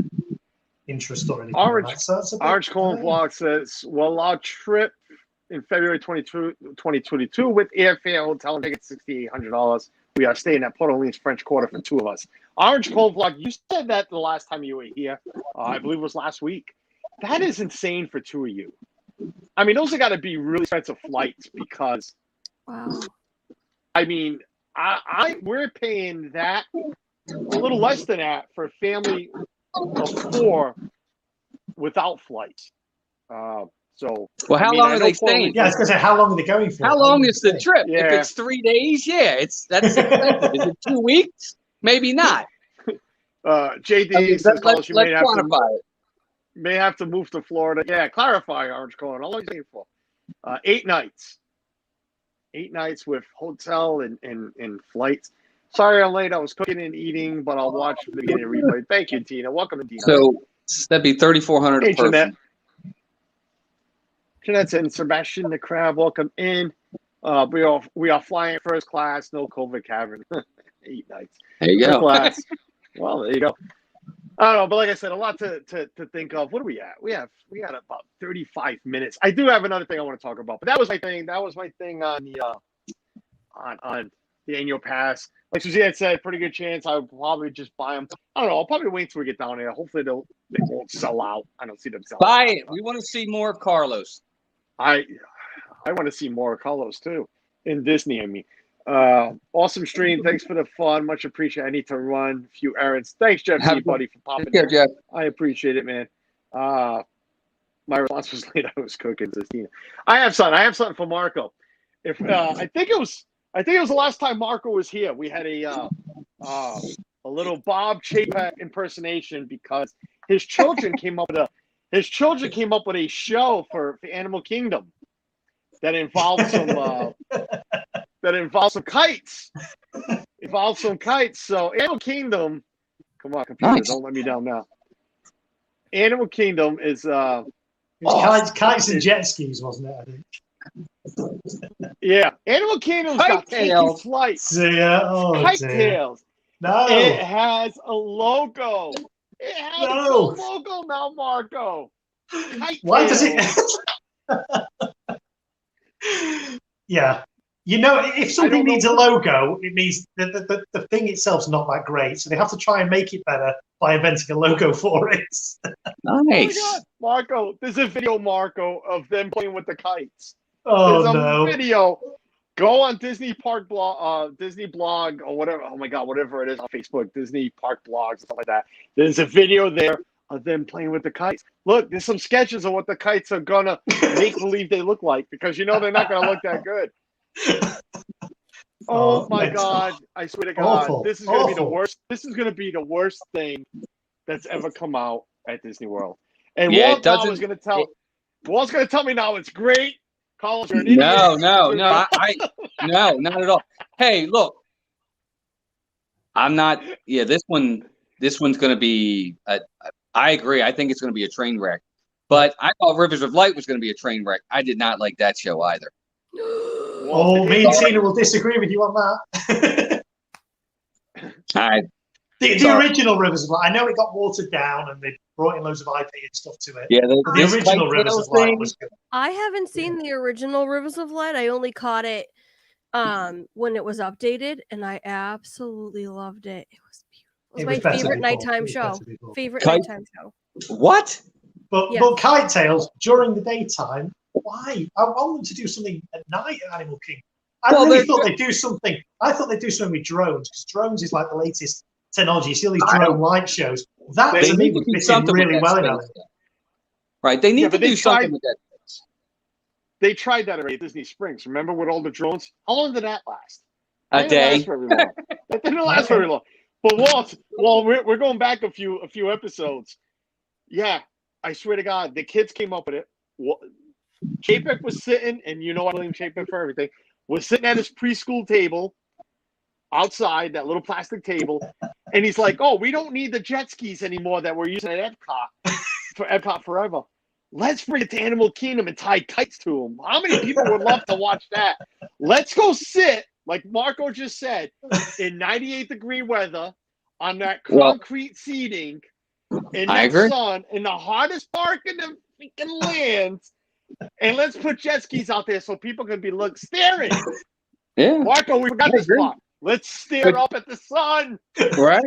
Speaker 2: interest or anything.
Speaker 1: Orange Colon Vlog says, "Well, our trip in February 2022 with airfare, hotel, and tickets $6,800. We are staying at Port Orleans French Quarter for 2 of us." Orange Colon Vlog, you said that the last time you were here. I believe it was last week. That is insane for 2 of you. I mean, those have got to be really expensive flights because,
Speaker 3: wow.
Speaker 1: I mean, we're paying that a little less than that for a family of 4 without flights. So,
Speaker 4: well, how long are they staying?
Speaker 2: Yeah, I was going to say, how long are they going for?
Speaker 4: How long is the trip?
Speaker 1: Yeah.
Speaker 4: If it's 3 days, that's expensive. Is it 2 weeks? Maybe not.
Speaker 1: JD says,
Speaker 4: let's quantify it.
Speaker 1: May have to move to Florida. Yeah, clarify, Orange Colon. How long are you staying for? 8 nights. 8 nights with hotel and flights. Sorry I'm late. I was cooking and eating, but I'll watch the beginning replay. Thank you, Tina. Welcome, Tina.
Speaker 4: So that'd be $3,400 a person.
Speaker 1: Jeanette's in. Sebastian the Crab, welcome in. We are flying first class, no COVID cabin. 8 nights.
Speaker 4: There you go.
Speaker 1: Class. Well, there you go. I don't know, but like I said, a lot to think of. What are we at? We got about 35 minutes. I do have another thing I want to talk about, but that was my thing. That was my thing on the on the annual pass. Like Suzanne said, pretty good chance I'll probably just buy them. I don't know. I'll probably wait till we get down there. Hopefully they won't sell out. I don't see them selling out.
Speaker 4: Buy it. We want to see more of Carlos.
Speaker 1: I want to see more of Carlos too in Disney. I mean, awesome stream. Thanks for the fun. Much appreciated. I need to run a few errands. Thanks, Jeff C, buddy, for popping in.
Speaker 4: Jeff.
Speaker 1: I appreciate it, man. My response was late. I was cooking, says Tina. I have something for Marco. If I think it was the last time Marco was here. We had a little Bob Chapek impersonation because his children came up with a show for Animal Kingdom that involved some kites. So Animal Kingdom, come on, computer,
Speaker 4: nice.
Speaker 1: Don't let me down now. Animal Kingdom is
Speaker 2: kites and jet skis, wasn't it? I think.
Speaker 1: Yeah, Animal Kingdom's got taking flights. Kite tails.
Speaker 2: No,
Speaker 1: it has a logo. It has a logo now, Marco.
Speaker 2: Why does it? Yeah. You know, if something needs a logo, it means the thing itself's not that great. So they have to try and make it better by inventing a logo for it.
Speaker 4: Nice.
Speaker 1: Oh my God. Marco, there's a video, Marco, of them playing with the kites.
Speaker 2: Oh,
Speaker 1: there's
Speaker 2: no.
Speaker 1: a video. Go on Disney Park blog, Disney blog, or whatever. Oh my God, whatever it is on Facebook, Disney Park blogs, stuff like that. There's a video there of them playing with the kites. Look, there's some sketches of what the kites are gonna make believe they look like because they're not gonna look that good. Oh my God! I swear to God,
Speaker 2: awful.
Speaker 1: This is gonna be the worst. This is gonna be the worst thing that's ever come out at Disney World. And Walt now is gonna tell. Walt's gonna tell me now it's great. Collins, you're an idiot.
Speaker 4: No, not at all. Hey, look. I'm not. Yeah, this one's going to be. I agree. I think it's going to be a train wreck. But I thought Rivers of Light was going to be a train wreck. I did not like that show either.
Speaker 2: Oh, me and Tina will disagree with you on that. The original Rivers of Light. I know it got watered down and they brought in loads of IP and stuff to it.
Speaker 4: Yeah,
Speaker 2: the original Rivers of Light was good.
Speaker 3: I haven't seen the original Rivers of Light. I only caught it when it was updated, and I absolutely loved it. It was beautiful. It was my favorite nighttime show. Nighttime show.
Speaker 4: What?
Speaker 2: But Kite Tales during the daytime. Why? I want them to do something at night at Animal Kingdom. I thought they'd do something. I thought they'd do something with drones, because drones is like the latest technology. You see all these drone light shows. That to me would fit in really well in it.
Speaker 4: Right. They need to do something with that.
Speaker 1: They tried that already at Disney Springs. Remember, with all the drones? How long did that last?
Speaker 4: A day.
Speaker 1: That didn't last very long. But we're going back a few episodes. Yeah, I swear to God, the kids came up with it. Chapek was sitting, and you know I blame Chapek for everything, was sitting at his preschool table outside, that little plastic table, and he's like, oh, we don't need the jet skis anymore that we're using at Epcot for Epcot Forever. Let's bring it to Animal Kingdom and tie kites to them. How many people would love to watch that? Let's go sit, like Marco just said, in 98-degree weather on that concrete seating in that sun in the hottest park in the freaking land, and let's put jet skis out there so people can be staring.
Speaker 4: Yeah,
Speaker 1: Marco, we forgot this spot. Let's stare up at the sun.
Speaker 4: Right.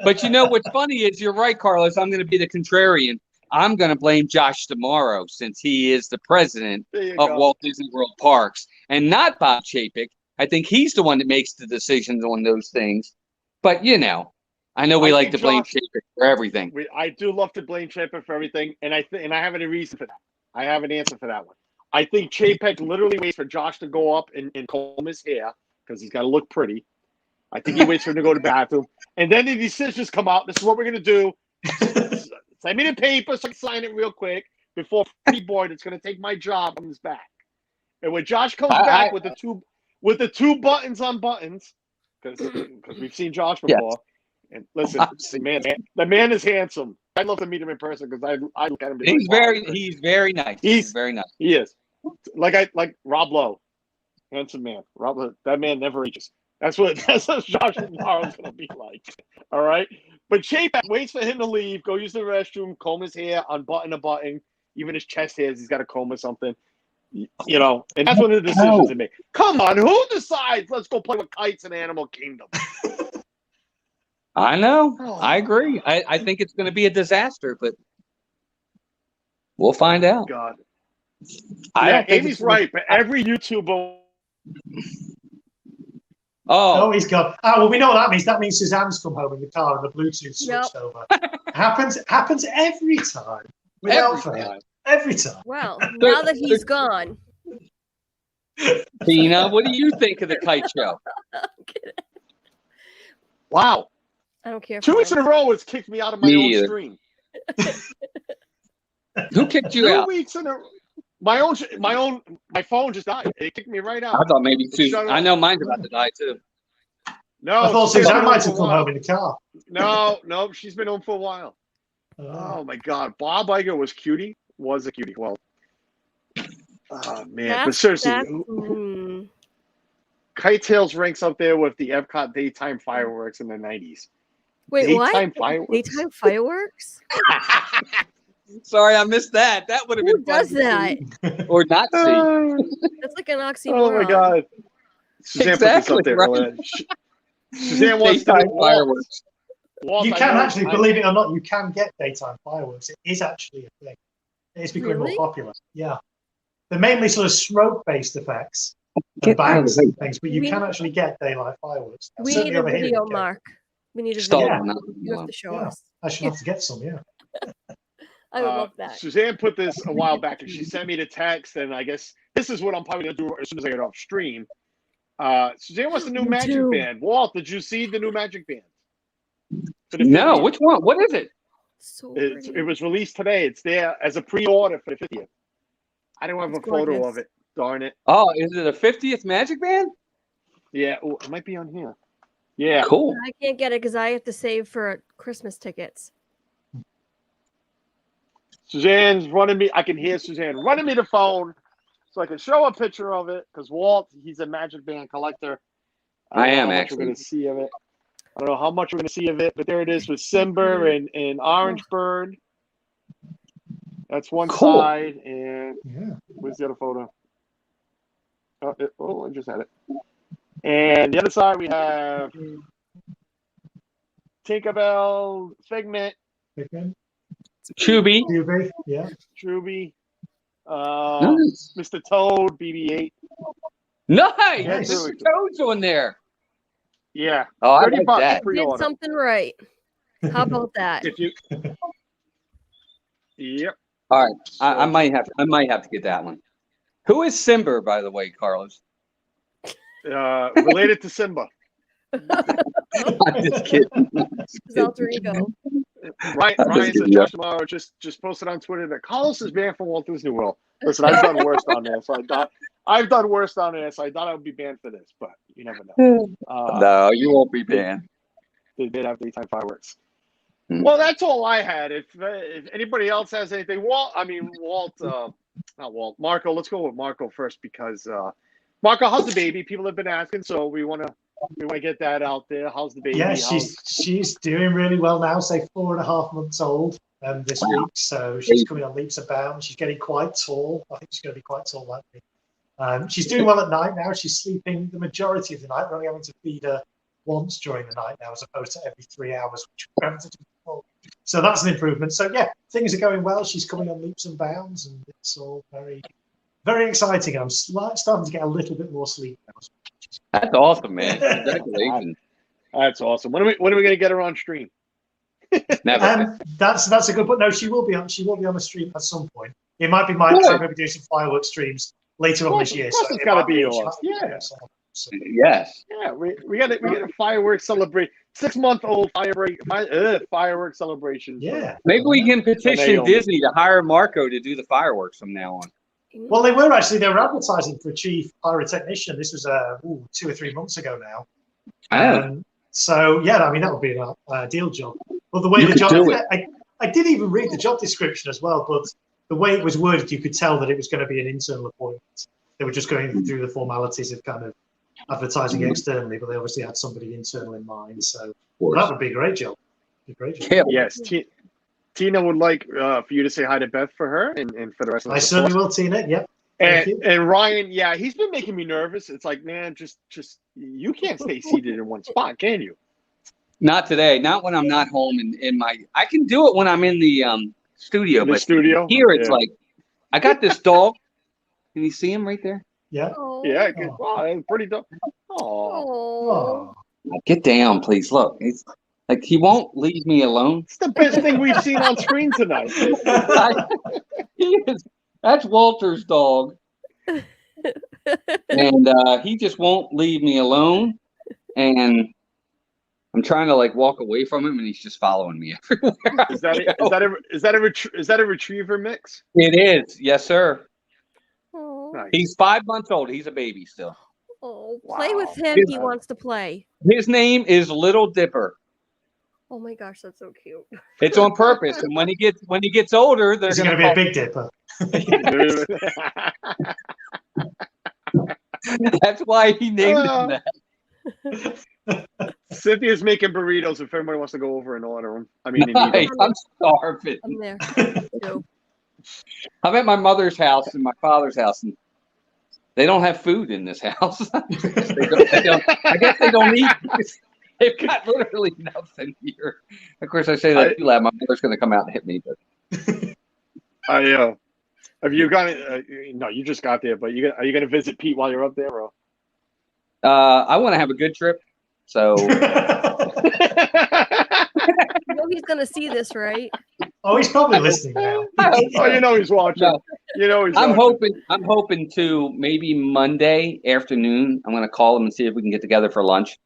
Speaker 4: But you know what's funny is you're right, Carlos. I'm going to be the contrarian. I'm going to blame Josh tomorrow, since he is the president of Walt Disney World Parks, and not Bob Chapek. I think he's the one that makes the decisions on those things. But, I know we like to blame Chapek for everything.
Speaker 1: I do love to blame Chapek for everything, and I have a reason for that. I have an answer for that one. I think Chapek literally waits for Josh to go up and comb his hair, because he's got to look pretty. I think he waits for him to go to the bathroom. And then the decisions come out. This is what we're going to do. Send me the paper so I can sign it real quick before Pretty Boy that's going to take my job comes back. And when Josh comes back with the two buttons on buttons, because we've seen Josh before. Yes. And listen, the man is handsome. I'd love to meet him in person, because I look at him.
Speaker 4: He's very nice. He's very nice.
Speaker 1: He is. Like Rob Lowe. Handsome man. Rob Lowe, that man never ages. That's what Josh tomorrow's going to be like. All right? But Chapek waits for him to leave, go use the restroom, comb his hair, unbutton a button, even his chest hairs, he's got to comb or something. And that's one of the decisions they make. Come on, who decides let's go play with kites in Animal Kingdom?
Speaker 4: I know. I agree. I think it's going to be a disaster, but we'll find out.
Speaker 1: God. Amy's right, but every YouTuber...
Speaker 2: Oh, he's gone. Well, we know what that means. That means Suzanne's come home in the car and the Bluetooth switched over. Happens every time. Every time.
Speaker 3: Well, now that he's gone.
Speaker 4: Tina, what do you think of the kite show?
Speaker 3: I'm kidding.
Speaker 1: Wow.
Speaker 3: I don't care.
Speaker 1: 2 weeks in a row has kicked me out of my own stream.
Speaker 4: Who kicked you out?
Speaker 1: 2 weeks in a row. My phone just died. It kicked me right out.
Speaker 4: I thought maybe Susan. I know mine's about to die too.
Speaker 1: No,
Speaker 2: I thought Suzanne might have come home in the car.
Speaker 1: No, she's been home for a while. Oh my God, Bob Iger was a cutie. Well, oh man, but seriously, Kite Tales ranks up there with the Epcot daytime fireworks in the 90s.
Speaker 3: Wait,
Speaker 1: daytime
Speaker 3: what?
Speaker 1: Fireworks?
Speaker 3: Daytime fireworks?
Speaker 4: Sorry, I missed that. That would have been fun.
Speaker 3: Who does that?
Speaker 4: Or not see.
Speaker 3: That's like an oxymoron.
Speaker 1: Oh my God. Suzanne put this up there. Right? Suzanne wants to do fireworks.
Speaker 2: You can actually, believe it or not, you can get daytime fireworks. It is actually a thing. It's becoming more popular. Yeah. They're mainly sort of smoke-based effects and bangs and things, but you can actually get daylight fireworks.
Speaker 3: We need a video, Mark. We need a video. You have to show us.
Speaker 2: I should have to get some,
Speaker 3: I would love that.
Speaker 1: Suzanne put this a while back, and she sent me the text, and I guess this is what I'm probably going to do as soon as I get off stream. Suzanne wants the new Magic Band. Walt, did you see the new Magic Band?
Speaker 4: No, which one? What is it?
Speaker 1: It was released today. It's there as a pre-order for the 50th. I don't have a photo of it. Darn it.
Speaker 4: Oh, is it a 50th Magic Band?
Speaker 1: Yeah, it might be on here. Yeah.
Speaker 4: Cool.
Speaker 3: I can't get it because I have to save for Christmas tickets.
Speaker 1: Suzanne's running me. I can hear Suzanne running me the phone so I can show a picture of it because Walt, he's a Magic Band collector.
Speaker 4: I
Speaker 1: don't know
Speaker 4: am,
Speaker 1: how much
Speaker 4: actually.
Speaker 1: We're going to see of it. I don't know how much we're going to see of it, but there it is with Simba and Orange Bird. That's one
Speaker 4: Cool.
Speaker 1: side. And where's the other photo? I just had it. And the other side, we have Tinkerbell, Figment,
Speaker 4: Chubby.
Speaker 2: Yeah.
Speaker 1: Truby,
Speaker 4: Nice.
Speaker 1: Mr. Toad, BB-8.
Speaker 4: Nice.
Speaker 2: Nice.
Speaker 4: Mr. Toad's on there.
Speaker 1: Yeah.
Speaker 4: Oh, I
Speaker 1: 30
Speaker 4: like
Speaker 1: bucks
Speaker 4: that.
Speaker 3: Did
Speaker 1: pre-order.
Speaker 3: something right. How about that?
Speaker 1: If you. Yep.
Speaker 4: All right. I might have to get that one. Who is Simba, by the way, Carlos?
Speaker 1: Related to Simba.
Speaker 4: I'm just kidding.
Speaker 3: His alter ego.
Speaker 1: Ryan said Josh tomorrow just posted on Twitter that Carlos is banned from Walt Disney World. Listen, I've done worse on there, so I've done worse on there, so I thought I would be banned for this, but you never know.
Speaker 4: No, you won't be banned.
Speaker 1: They did have daytime fireworks.
Speaker 4: Hmm.
Speaker 1: Well, that's all I had. If anybody else has anything, not Walt, Marco. Let's go with Marco first because Marco, how's the baby? People have been asking, so we want to get that out there. How's the baby?
Speaker 2: Yeah, she's doing really well now. Say 4.5 months old this week, so she's coming on leaps and bounds. She's getting quite tall. I think she's going to be quite tall that week. She's doing well at night now. She's sleeping the majority of the night. We're only having to feed her once during the night now, as opposed to every 3 hours, which we haven't to do before. So that's an improvement. So yeah, things are going well. She's coming on leaps and bounds, and it's all very, very exciting. I'm starting to get a little bit more sleep now.
Speaker 4: That's awesome, man. Congratulations.
Speaker 1: That's awesome. When are we going to get her on stream?
Speaker 4: Never.
Speaker 2: That's a good point. No, she will be on the stream at some point. It might be I'm going to be doing some fireworks streams later on this year.
Speaker 1: So it's got to be yours. Yeah.
Speaker 4: Yes.
Speaker 1: Yeah, we got a fireworks celebration. 6-month-old fireworks celebration.
Speaker 2: Yeah.
Speaker 4: Maybe we can petition Disney to hire Marco to do the fireworks from now on.
Speaker 2: Well, they were advertising for a chief pyrotechnician. This was 2 or 3 months ago now. So yeah, I mean that would be an ideal job. But the way the job, I did even read the job description as well. But the way it was worded, you could tell that it was going to be an internal appointment. They were just going through the formalities of kind of advertising externally, but they obviously had somebody internal in mind. So that would be a great job.
Speaker 1: Yes, Tina would like for you to say hi to Beth for her and for the rest of the
Speaker 2: I certainly will, Tina. Yep.
Speaker 1: And Ryan, yeah, he's been making me nervous. It's like, man, just you can't stay seated in one spot, can you?
Speaker 4: Not today. Not when I'm not home in my. I can do it when I'm in the studio.
Speaker 1: But
Speaker 4: here it's like I got this dog. Can you see him right there?
Speaker 2: Yeah.
Speaker 1: Yeah. Wow, pretty dope. Oh.
Speaker 4: Get down, please. Look, it's like he won't leave me alone.
Speaker 1: It's the best thing we've seen on screen tonight.
Speaker 4: That's Walter's dog, and he just won't leave me alone. And I'm trying to walk away from him, and he's just following me everywhere.
Speaker 1: Is that a retriever mix?
Speaker 4: It is, yes, sir.
Speaker 1: Nice.
Speaker 4: He's 5 months old. He's a baby still.
Speaker 3: Oh, play with him. He wants to play.
Speaker 4: His name is Little Dipper.
Speaker 3: Oh my gosh, that's so cute.
Speaker 4: It's on purpose, and when he gets older, they're going to
Speaker 2: be a big dipper.
Speaker 4: That's why he named him that.
Speaker 1: Cynthia's making burritos if everybody wants to go over and order them. I mean,
Speaker 4: nice. I'm starving.
Speaker 3: I'm there.
Speaker 4: I'm at my mother's house and my father's house, and they don't have food in this house. I guess they don't eat. They've got literally nothing here. Of course, I say that too loud. My mother's going to come out and hit me. But
Speaker 1: have you gone? No, you just got there. But are you going to visit Pete while you're up there, bro?
Speaker 4: I want to have a good trip. So
Speaker 3: you know he's going to see this, right?
Speaker 2: Oh, he's probably listening now.
Speaker 1: He's watching. No.
Speaker 4: I'm hoping to maybe Monday afternoon. I'm going to call him and see if we can get together for lunch.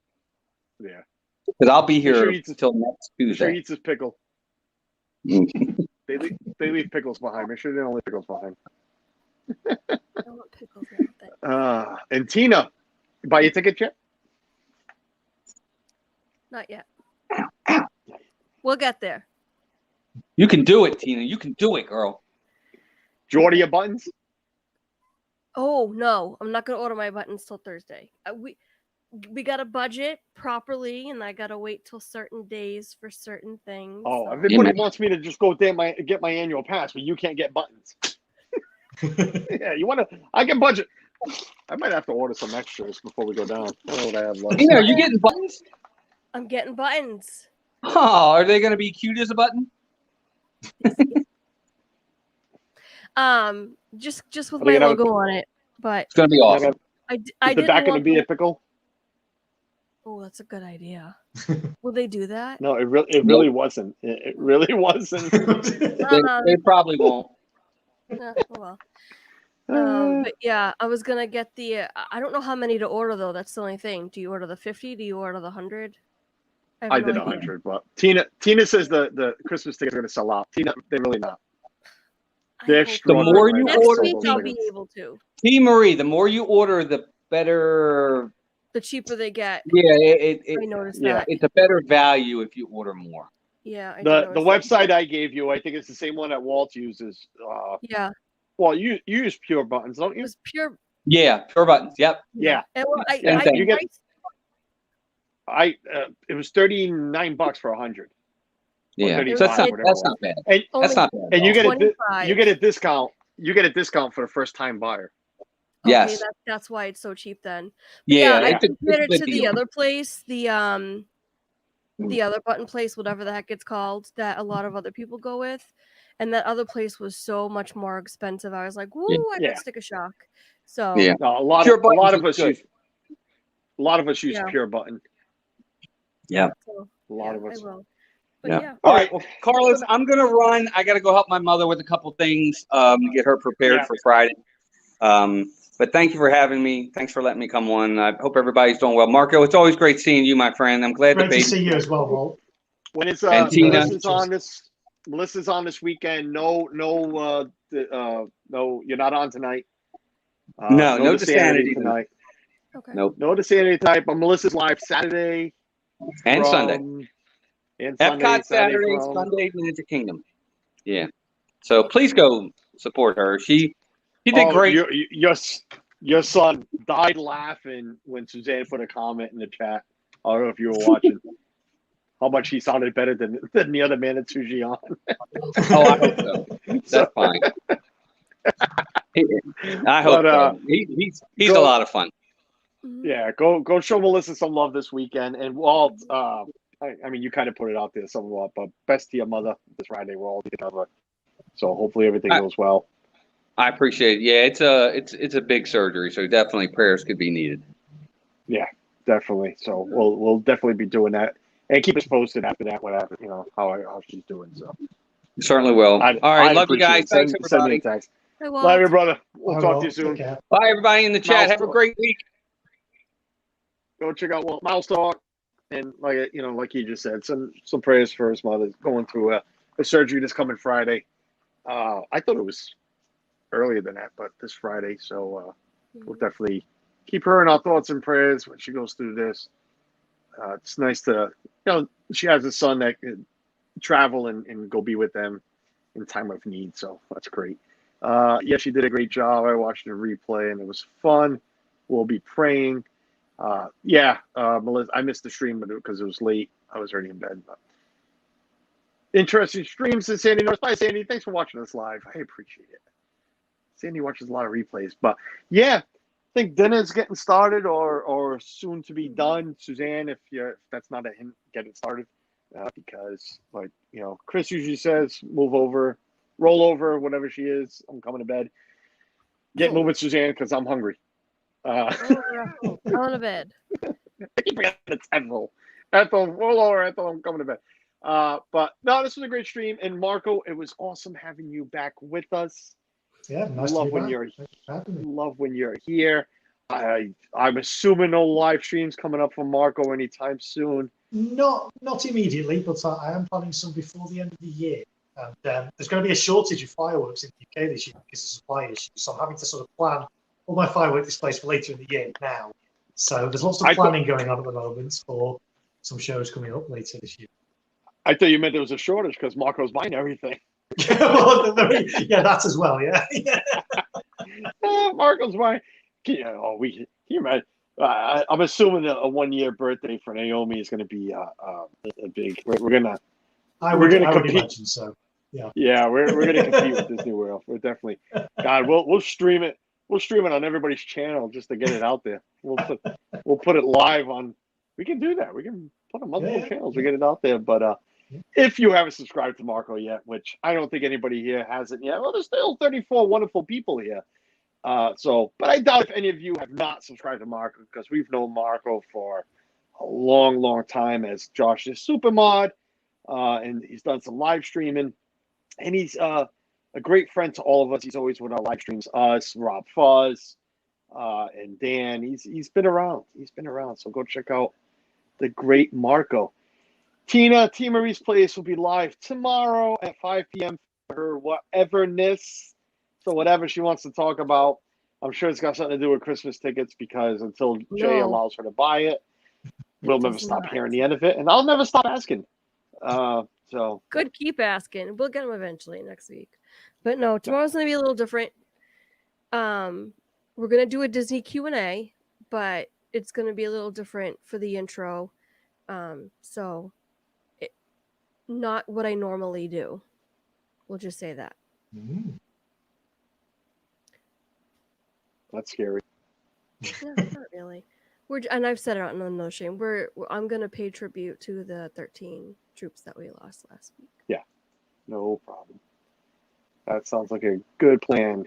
Speaker 1: Yeah.
Speaker 4: Because I'll be here until next Tuesday.
Speaker 1: Sure, he eats his pickle. They leave pickles behind. Make sure they don't leave pickles behind.
Speaker 3: I don't want pickles.
Speaker 1: And Tina, buy your ticket yet?
Speaker 3: Not yet.
Speaker 4: Ow, ow.
Speaker 3: We'll get there.
Speaker 4: You can do it, Tina. You can do it, girl.
Speaker 1: Did you order your buttons?
Speaker 3: Oh no, I'm not gonna order my buttons till Thursday. We got to budget properly, and I gotta wait till certain days for certain things.
Speaker 1: Oh,
Speaker 3: so.
Speaker 1: everybody wants me to just go get my annual pass, but you can't get buttons. Yeah, you want to? I can budget. I might have to order some extras before we go down. I don't know what I have left.
Speaker 4: Tina, are you getting buttons?
Speaker 3: I'm getting buttons.
Speaker 4: Oh, are they going to be cute as a button?
Speaker 3: Just with my logo on it, but
Speaker 4: it's going to be awesome.
Speaker 3: I
Speaker 1: Is the
Speaker 3: didn't
Speaker 1: back going to
Speaker 3: want
Speaker 1: be a pickle?
Speaker 3: Oh, that's a good idea. Will they do that?
Speaker 1: No, it really wasn't. It really wasn't.
Speaker 4: They probably won't.
Speaker 3: Oh well. But yeah, I was gonna get the. I don't know how many to order though. That's the only thing. Do you order the 50? Do you order the 100?
Speaker 1: I did 100, but Tina says the Christmas tickets are going to sell out. Tina, they're really not. They're
Speaker 4: the more you
Speaker 3: next
Speaker 4: order,
Speaker 3: week I'll be able to.
Speaker 4: T. Marie, the more you order, the better.
Speaker 3: The cheaper they get.
Speaker 4: Yeah,
Speaker 3: I noticed that.
Speaker 4: It's a better value if you order more.
Speaker 3: Yeah.
Speaker 1: The website I gave you, I think it's the same one that Walt uses.
Speaker 3: Yeah.
Speaker 1: Well, you use Pure Buttons, don't you?
Speaker 3: It was Pure.
Speaker 4: Yeah, Pure Buttons. Yep.
Speaker 1: Yeah.
Speaker 3: And
Speaker 1: it was $39 for 100.
Speaker 4: Yeah,
Speaker 1: so
Speaker 4: that's not bad.
Speaker 1: And,
Speaker 4: that's not bad.
Speaker 1: And you get a discount. You get a discount for the first time buyer.
Speaker 3: Okay,
Speaker 4: yes,
Speaker 3: that's why it's so cheap then.
Speaker 4: Yeah,
Speaker 3: I compared it to the other place, the other button place, whatever the heck it's called, that a lot of other people go with, and that other place was so much more expensive. I was like, "Woo, I got stick a shock." So
Speaker 4: yeah,
Speaker 1: no, a lot of us use Pure Button.
Speaker 4: Yeah,
Speaker 3: so,
Speaker 1: a lot of us.
Speaker 3: I will.
Speaker 4: Yeah. All right, well, Carlos, I'm gonna run. I gotta go help my mother with a couple things to get her prepared for Friday. But thank you for having me. Thanks for letting me come on. I hope everybody's doing well. Marco, it's always great seeing you, my friend. I'm glad
Speaker 2: to see you as well, Walt.
Speaker 1: When it's Melissa's on this weekend. No, you're not on tonight.
Speaker 4: No Sanity
Speaker 1: tonight.
Speaker 3: Okay.
Speaker 4: Nope.
Speaker 1: No Sanity tonight. But Melissa's live Saturday
Speaker 4: and Sunday.
Speaker 1: And
Speaker 4: Epcot Saturday, Sunday, Magic Kingdom. Yeah. So please go support her. She did great.
Speaker 1: Your son died laughing when Suzanne put a comment in the chat. I don't know if you were watching. How much he sounded better than the other man at Sujian.
Speaker 4: Oh, I hope so. That's fine. I hope so. He's a lot of fun.
Speaker 1: Yeah, go show Melissa some love this weekend. And Walt, I mean, you kind of put it out there somewhat, but best to your mother this Friday. We're all together, so hopefully everything goes well.
Speaker 4: I appreciate it. Yeah, it's a big surgery, so definitely prayers could be needed.
Speaker 1: Yeah, definitely. So we'll definitely be doing that, and keep us posted after that. Whatever, how she's doing. So
Speaker 4: certainly will. All right, love you guys. Thanks, everybody.
Speaker 1: Send me a text. Love you, brother. We'll talk to you soon.
Speaker 4: Bye, everybody in the chat. Have a great week.
Speaker 1: Go check out Walt Mouse Talk, and like he just said, some prayers for his mother going through a surgery this coming Friday. I thought it was earlier than that, but this Friday. So we'll definitely keep her in our thoughts and prayers when she goes through this. It's nice to, she has a son that can travel and go be with them in time of need. So that's great. Yeah, she did a great job. I watched the replay and it was fun. We'll be praying. Melissa, I missed the stream because it was late. I was already in bed. But interesting streams to Sandy North. Bye, Sandy. Thanks for watching us live. I appreciate it. Sandy watches a lot of replays, but yeah, I think dinner's getting started or soon to be done. Suzanne, if that's not a hint, get it started because Chris usually says move over, roll over, whatever she is. I'm coming to bed. Get moving, Suzanne, because I'm hungry.
Speaker 3: On to bed.
Speaker 1: I keep forgetting it's Ethel. Roll over, Ethel. I'm coming to bed. But no, this was a great stream, and Marco, it was awesome having you back with us.
Speaker 2: Yeah, nice to be back.
Speaker 1: Love when you're here. I'm assuming no live streams coming up from Marco anytime soon.
Speaker 2: Not immediately, but I am planning some before the end of the year. And there's going to be a shortage of fireworks in the UK this year because of supply issues. So I'm having to sort of plan all my firework displays for later in the year now. So there's lots of planning going on at the moment for some shows coming up later this year.
Speaker 1: I thought you meant there was a shortage because Marco's buying everything.
Speaker 2: Yeah, that as well. Yeah.
Speaker 1: Marco's buying. I'm assuming a 1 year birthday for Naomi is going to be a big. We're gonna.
Speaker 2: I would imagine so. Yeah.
Speaker 1: Yeah, we're gonna compete with Disney World. We're definitely. God, we'll stream it. We'll stream it on everybody's channel just to get it out there. We'll put it live on. We can do that. We can put on multiple channels to get it out there. But if you haven't subscribed to Marco yet, which I don't think anybody here hasn't yet, well, there's still 34 wonderful people here. But I doubt if any of you have not subscribed to Marco because we've known Marco for a long, long time as Josh's super mod, and he's done some live streaming, and he's a great friend to all of us. He's always with our live streams, us, Rob Fuzz, and Dan. He's been around. So go check out the great Marco. Tina, T. Marie's Place will be live tomorrow at 5 p.m. for her whateverness. So whatever she wants to talk about, I'm sure it's got something to do with Christmas tickets because until Jay allows her to buy it, we'll never stop hearing the end of it, and I'll never stop asking. So
Speaker 3: good, keep asking. We'll get them eventually next week. But no, tomorrow's gonna be a little different. We're gonna do a Disney Q&A, but it's gonna be a little different for the intro. Not what I normally do. We'll just say that.
Speaker 1: That's scary.
Speaker 3: No, not really. And I've said it on No Shame. I'm gonna pay tribute to the 13 troops that we lost last week.
Speaker 1: Yeah, no problem. That sounds like a good plan.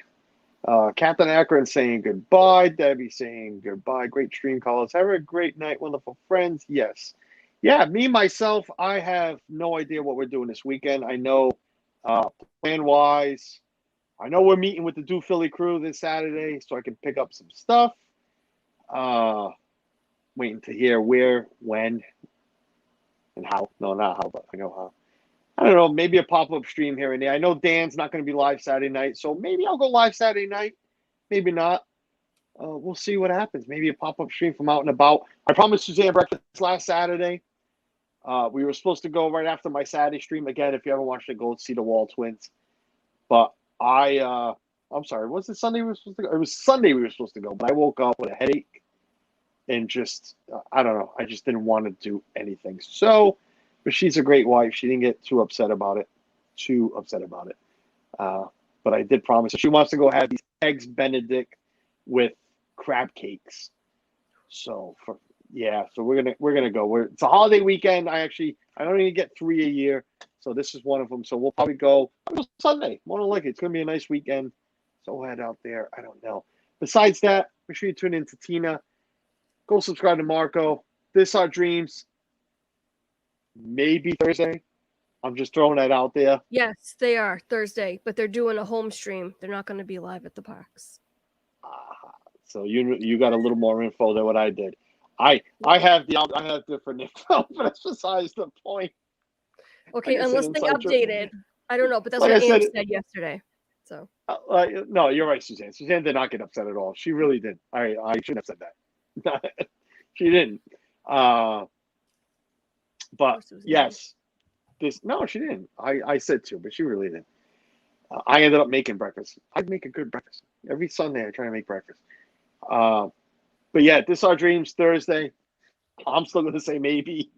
Speaker 1: Captain Akron saying goodbye. Debbie saying goodbye. Great stream callers. Have a great night, wonderful friends. Yes. Yeah, me, myself, I have no idea what we're doing this weekend. I know plan-wise, I know we're meeting with the Do Philly crew this Saturday so I can pick up some stuff. Waiting to hear where, when, and how. No, not how, but I know how. I don't know, maybe a pop-up stream here and there. I know Dan's not going to be live Saturday night, so maybe I'll go live Saturday night. Maybe not. We'll see what happens. Maybe a pop-up stream from out and about. I promised Suzanne breakfast last Saturday. We were supposed to go right after my Saturday stream. Again, if you haven't watched it, go see the Wall Twins. But I'm sorry, was it Sunday we were supposed to go? It was Sunday we were supposed to go, but I woke up with a headache and just, I don't know. I just didn't want to do anything. So, but she's a great wife. She didn't get too upset about it. But I did promise her. She wants to go have these eggs Benedict with crab cakes. So we're gonna go. It's a holiday weekend. I don't even get 3 a year, so this is one of them. So we'll probably go Sunday. More than likely, it's gonna be a nice weekend. So we'll head out there. I don't know. Besides that, make sure you tune in to Tina. Go subscribe to Marco. This Our Dreams. Maybe Thursday. I'm just throwing that out there.
Speaker 3: Yes, they are Thursday, but they're doing a home stream. They're not going to be live at the parks.
Speaker 1: So you got a little more info than what I did. I have different info, but that's besides the point.
Speaker 3: Okay,
Speaker 1: like
Speaker 3: unless they updated. I don't know, but that's what Anne said yesterday. So
Speaker 1: no, you're right, Suzanne. Suzanne did not get upset at all. She really did. I shouldn't have said that. She didn't. But yes, she didn't. I said to, but she really didn't. I ended up making breakfast. I'd make a good breakfast every Sunday. I try to make breakfast. But yeah, This Our Dreams Thursday. I'm still going to say maybe.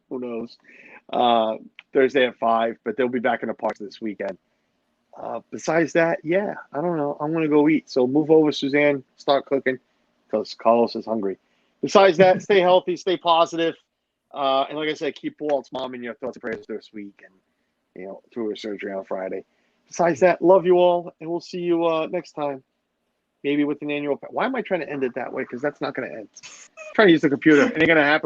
Speaker 1: Who knows? Thursday at 5, but they'll be back in the parks this weekend. Besides that, yeah, I don't know. I'm going to go eat. So move over, Suzanne. Start cooking because Carlos is hungry. Besides that, stay healthy, stay positive. And like I said, keep Walt's mom in your thoughts and prayers this week and, through her surgery on Friday. Besides that, love you all, and we'll see you next time. Maybe with an annual. Why am I trying to end it that way? Because that's not going to end. I'm trying to use the computer. It ain't going to happen.